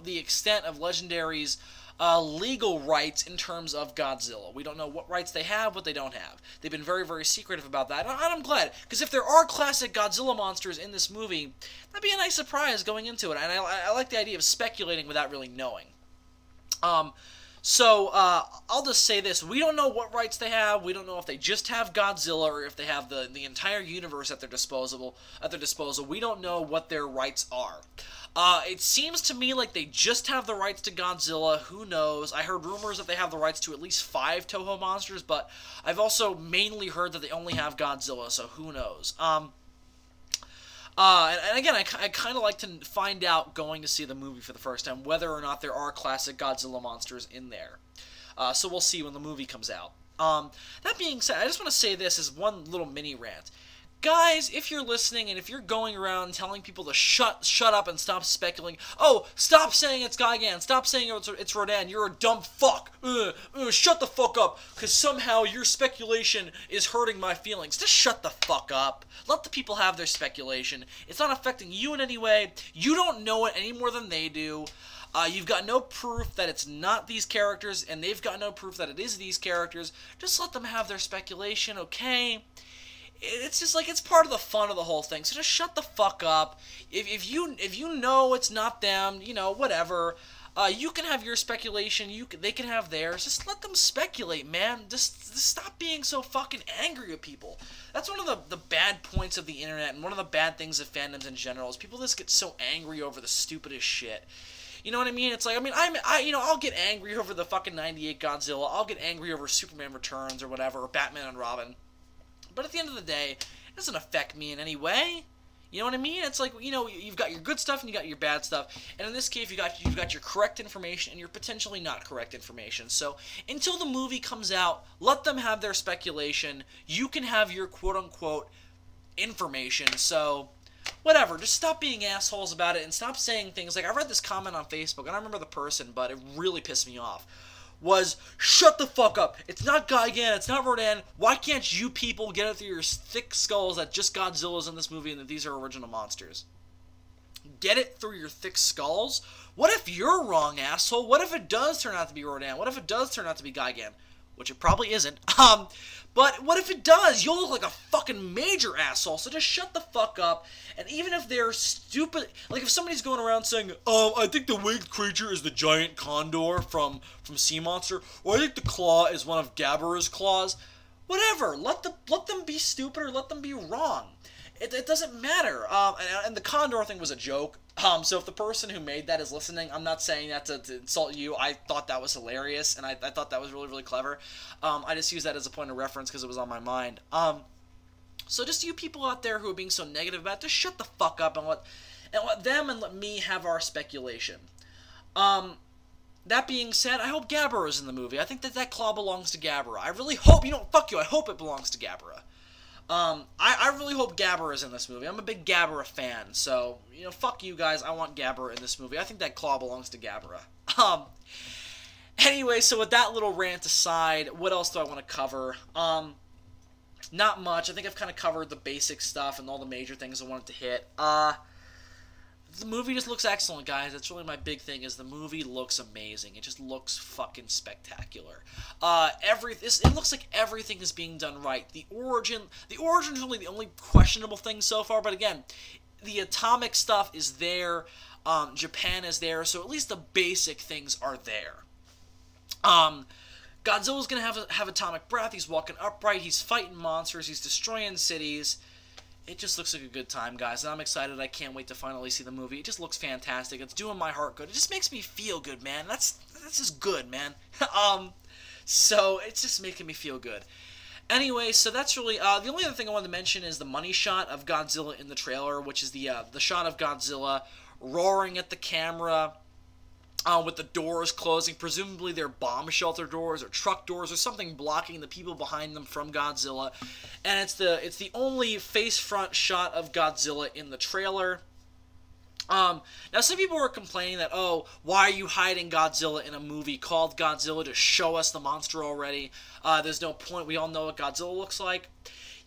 A: the extent of Legendary's legal rights in terms of Godzilla. We don't know what rights they have, what they don't have. They've been very, very secretive about that, and I'm glad, because if there are classic Godzilla monsters in this movie, that'd be a nice surprise going into it, and I like the idea of speculating without really knowing. So, I'll just say this. We don't know what rights they have. We don't know if they just have Godzilla or if they have the entire universe at their disposal. We don't know what their rights are. It seems to me like they just have the rights to Godzilla. Who knows? I heard rumors that they have the rights to at least 5 Toho monsters, but I've also mainly heard that they only have Godzilla, so who knows? And again, I kind of like to find out going to see the movie for the first time whether or not there are classic Godzilla monsters in there. So we'll see when the movie comes out. That being said, I just want to say this as one little mini rant. Guys, if you're listening and if you're going around telling people to shut up and stop speculating, oh, stop saying it's Gigan, stop saying it's Rodan, you're a dumb fuck, shut the fuck up, because somehow your speculation is hurting my feelings. Just shut the fuck up. Let the people have their speculation. It's not affecting you in any way. You don't know it any more than they do. You've got no proof that it's not these characters, and they've got no proof that it is these characters. Just let them have their speculation, okay? It's just like, it's part of the fun of the whole thing, so just shut the fuck up. If you know it's not them, you know, whatever, you can have your speculation, they can have theirs. Just let them speculate, man. Just stop being so fucking angry with people. That's one of the bad points of the internet, and one of the bad things of fandoms in general, is people just get so angry over the stupidest shit. You know what I mean? It's like, I mean, I'll get angry over the fucking 98 Godzilla, I'll get angry over Superman Returns or whatever, or Batman and Robin. But at the end of the day, it doesn't affect me in any way. You know what I mean? It's like, you know, you've got your good stuff and you got your bad stuff. And in this case, you've got your correct information and your potentially not correct information. So until the movie comes out, let them have their speculation. You can have your quote-unquote information. So whatever, just stop being assholes about it and stop saying things like, I read this comment on Facebook, and I don't remember the person, but it really pissed me off. Was, shut the fuck up. It's not Gigan, it's not Rodan. Why can't you people get it through your thick skulls that just Godzilla's in this movie and that these are original monsters? Get it through your thick skulls? What if you're wrong, asshole? What if it does turn out to be Rodan? What if it does turn out to be Gigan? Which it probably isn't. But what if it does? You'll look like a fucking major asshole, so just shut the fuck up. And even if they're stupid, like if somebody's going around saying, I think the winged creature is the giant condor from Sea Monster, or I think the claw is one of Gabara's claws, whatever. Let them be stupid or let them be wrong. It doesn't matter. And the condor thing was a joke. So if the person who made that is listening, I'm not saying that to insult you. I thought that was hilarious, and I thought that was really, really clever. I just used that as a point of reference because it was on my mind. So just you people out there who are being so negative about it, just shut the fuck up and let them and let me have our speculation. That being said, I hope Gabara is in the movie. I think that claw belongs to Gabara. I really hope, fuck you, I hope it belongs to Gabara. I really hope Gabara is in this movie. I'm a big Gabara fan, so, fuck you guys, I want Gabara in this movie. I think that claw belongs to Gabara. Anyway, so with that little rant aside, what else do I want to cover? Not much. I think I've kind of covered the basic stuff and all the major things I wanted to hit. The movie just looks excellent, guys. That's really my big thing, is the movie looks amazing. It just looks fucking spectacular. It looks like everything is being done right. The origin is really the only questionable thing so far, but again, the atomic stuff is there. Japan is there, so at least the basic things are there. Godzilla's gonna have atomic breath. He's walking upright. He's fighting monsters. He's destroying cities. It just looks like a good time, guys, and I'm excited. I can't wait to finally see the movie. It just looks fantastic. It's doing my heart good. It just makes me feel good, man. That's just good, man. So it's just making me feel good. Anyway, so that's really the only other thing I wanted to mention is the money shot of Godzilla in the trailer, which is the shot of Godzilla roaring at the camera. With the doors closing, presumably they're bomb shelter doors or truck doors or something blocking the people behind them from Godzilla, and it's the only face front shot of Godzilla in the trailer. Now some people were complaining that, oh, why are you hiding Godzilla in a movie called Godzilla to show us the monster already? There's no point. We all know what Godzilla looks like.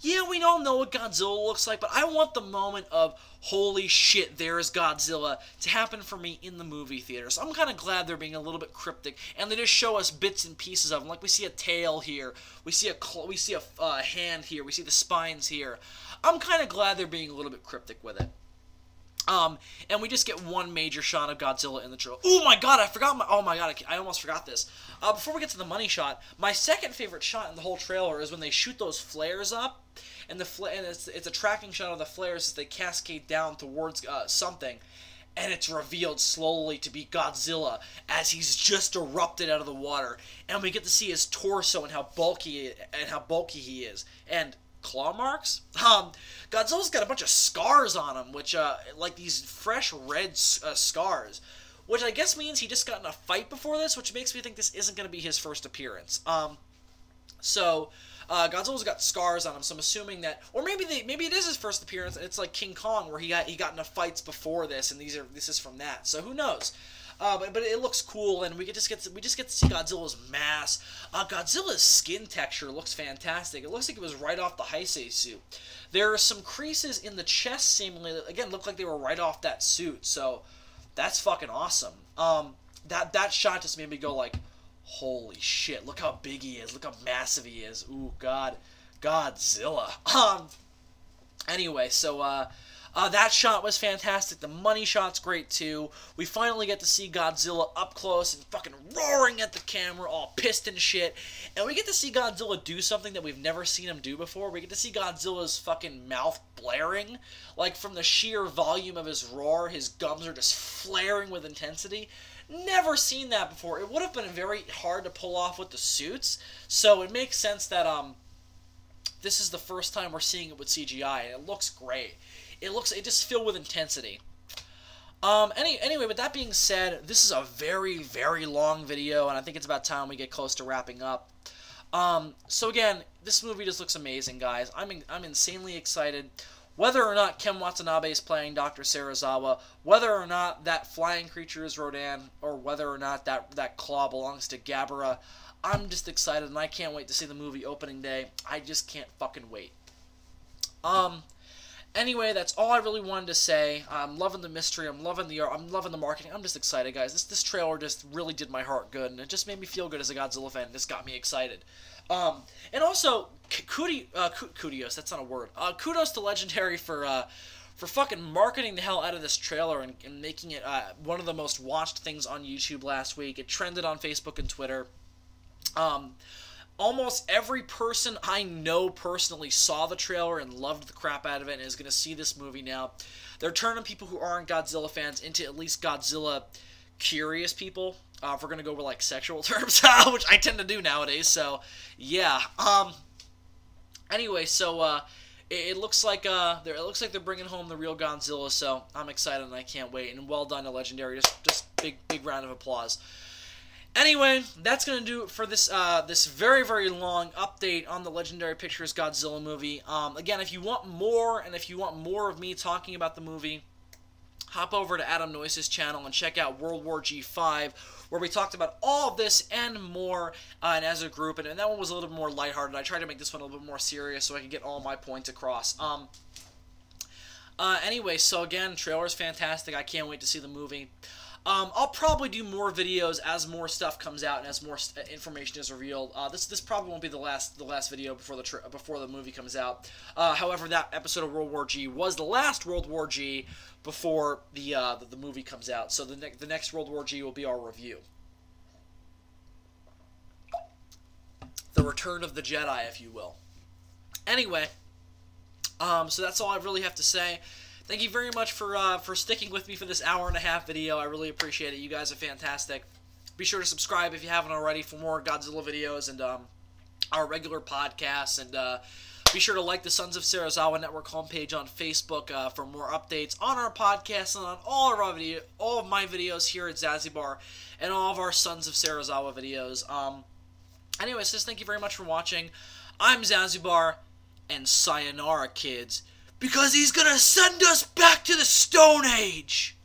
A: Yeah, we all know what Godzilla looks like, but I want the moment of, holy shit, there's Godzilla, to happen for me in the movie theater. So I'm kind of glad they're being a little bit cryptic, and they just show us bits and pieces of them. Like, we see a tail here, we see a hand here, we see the spines here. I'm kind of glad they're being a little bit cryptic with it. And we just get one major shot of Godzilla in the trailer. Oh my god, I almost forgot this. Before we get to the money shot, my second favorite shot in the whole trailer is when they shoot those flares up, and it's a tracking shot of the flares as they cascade down towards something, and it's revealed slowly to be Godzilla as he's just erupted out of the water, and we get to see his torso and how bulky he is. And claw marks. Godzilla's got a bunch of scars on him, which, like these fresh red scars, which I guess means he just got in a fight before this, which makes me think this isn't going to be his first appearance. Godzilla's got scars on him, so I'm assuming that, or maybe it is his first appearance, and it's like King Kong, where he got into fights before this, and this is from that. So who knows? But it looks cool, and we just get to see Godzilla's mass. Godzilla's skin texture looks fantastic. It looks like it was right off the Heisei suit. There are some creases in the chest, seemingly, that, again, look like they were right off that suit. So that's fucking awesome. That shot just made me go like, holy shit, look how big he is, look how massive he is. Ooh, God. Godzilla. Anyway, so, that shot was fantastic. The money shot's great, too. We finally get to see Godzilla up close and fucking roaring at the camera, all pissed and shit. And we get to see Godzilla do something that we've never seen him do before. We get to see Godzilla's fucking mouth blaring. Like, from the sheer volume of his roar, his gums are just flaring with intensity. Never seen that before. It would have been very hard to pull off with the suits, so it makes sense that this is the first time we're seeing it with CGI, and it looks great. It just filled with intensity. Anyway, with that being said, this is a very, very long video, and I think it's about time we get close to wrapping up. So again, this movie just looks amazing, guys. I'm insanely excited. Whether or not Ken Watanabe is playing Dr. Serizawa, whether or not that flying creature is Rodan, or whether or not that claw belongs to Gabara, I'm just excited, and I can't wait to see the movie opening day. I just can't fucking wait. Anyway, that's all I really wanted to say. I'm loving the mystery. I'm loving the art. I'm loving the marketing. I'm just excited, guys. This trailer just really did my heart good, and it just made me feel good as a Godzilla fan. This got me excited. And also, kudos, that's not a word. Kudos to Legendary for fucking marketing the hell out of this trailer and making it one of the most watched things on YouTube last week. It trended on Facebook and Twitter. Almost every person I know personally saw the trailer and loved the crap out of it and is going to see this movie now. They're turning people who aren't Godzilla fans into at least Godzilla curious people. If we're going to go with like sexual terms, which I tend to do nowadays. So, yeah. Anyway, so it looks like they're bringing home the real Godzilla. So I'm excited and I can't wait. And well done to Legendary. Just big round of applause. Anyway, that's going to do it for this this very, very long update on the Legendary Pictures Godzilla movie. Again, if you want more, and if you want more of me talking about the movie, hop over to Adam Noyce's channel and check out World War G5, where we talked about all of this and more, and as a group, and that one was a little bit more lighthearted. I tried to make this one a little bit more serious so I could get all my points across. Anyway, so again, trailer's fantastic. I can't wait to see the movie. I'll probably do more videos as more stuff comes out and as more information is revealed. This probably won't be the last video before the movie comes out. However, that episode of World War G was the last World War G before the movie comes out. So the next World War G will be our review. The Return of the Jedi, if you will. Anyway, so that's all I really have to say. Thank you very much for sticking with me for this hour-and-a-half video. I really appreciate it. You guys are fantastic. Be sure to subscribe if you haven't already for more Godzilla videos and our regular podcasts. And be sure to like the Sons of Serizawa Network homepage on Facebook for more updates on our podcast and on all of my videos here at Zazubaar and all of our Sons of Serizawa videos. Anyways, just thank you very much for watching. I'm Zazubaar, and sayonara, kids. Because he's gonna send us back to the Stone Age!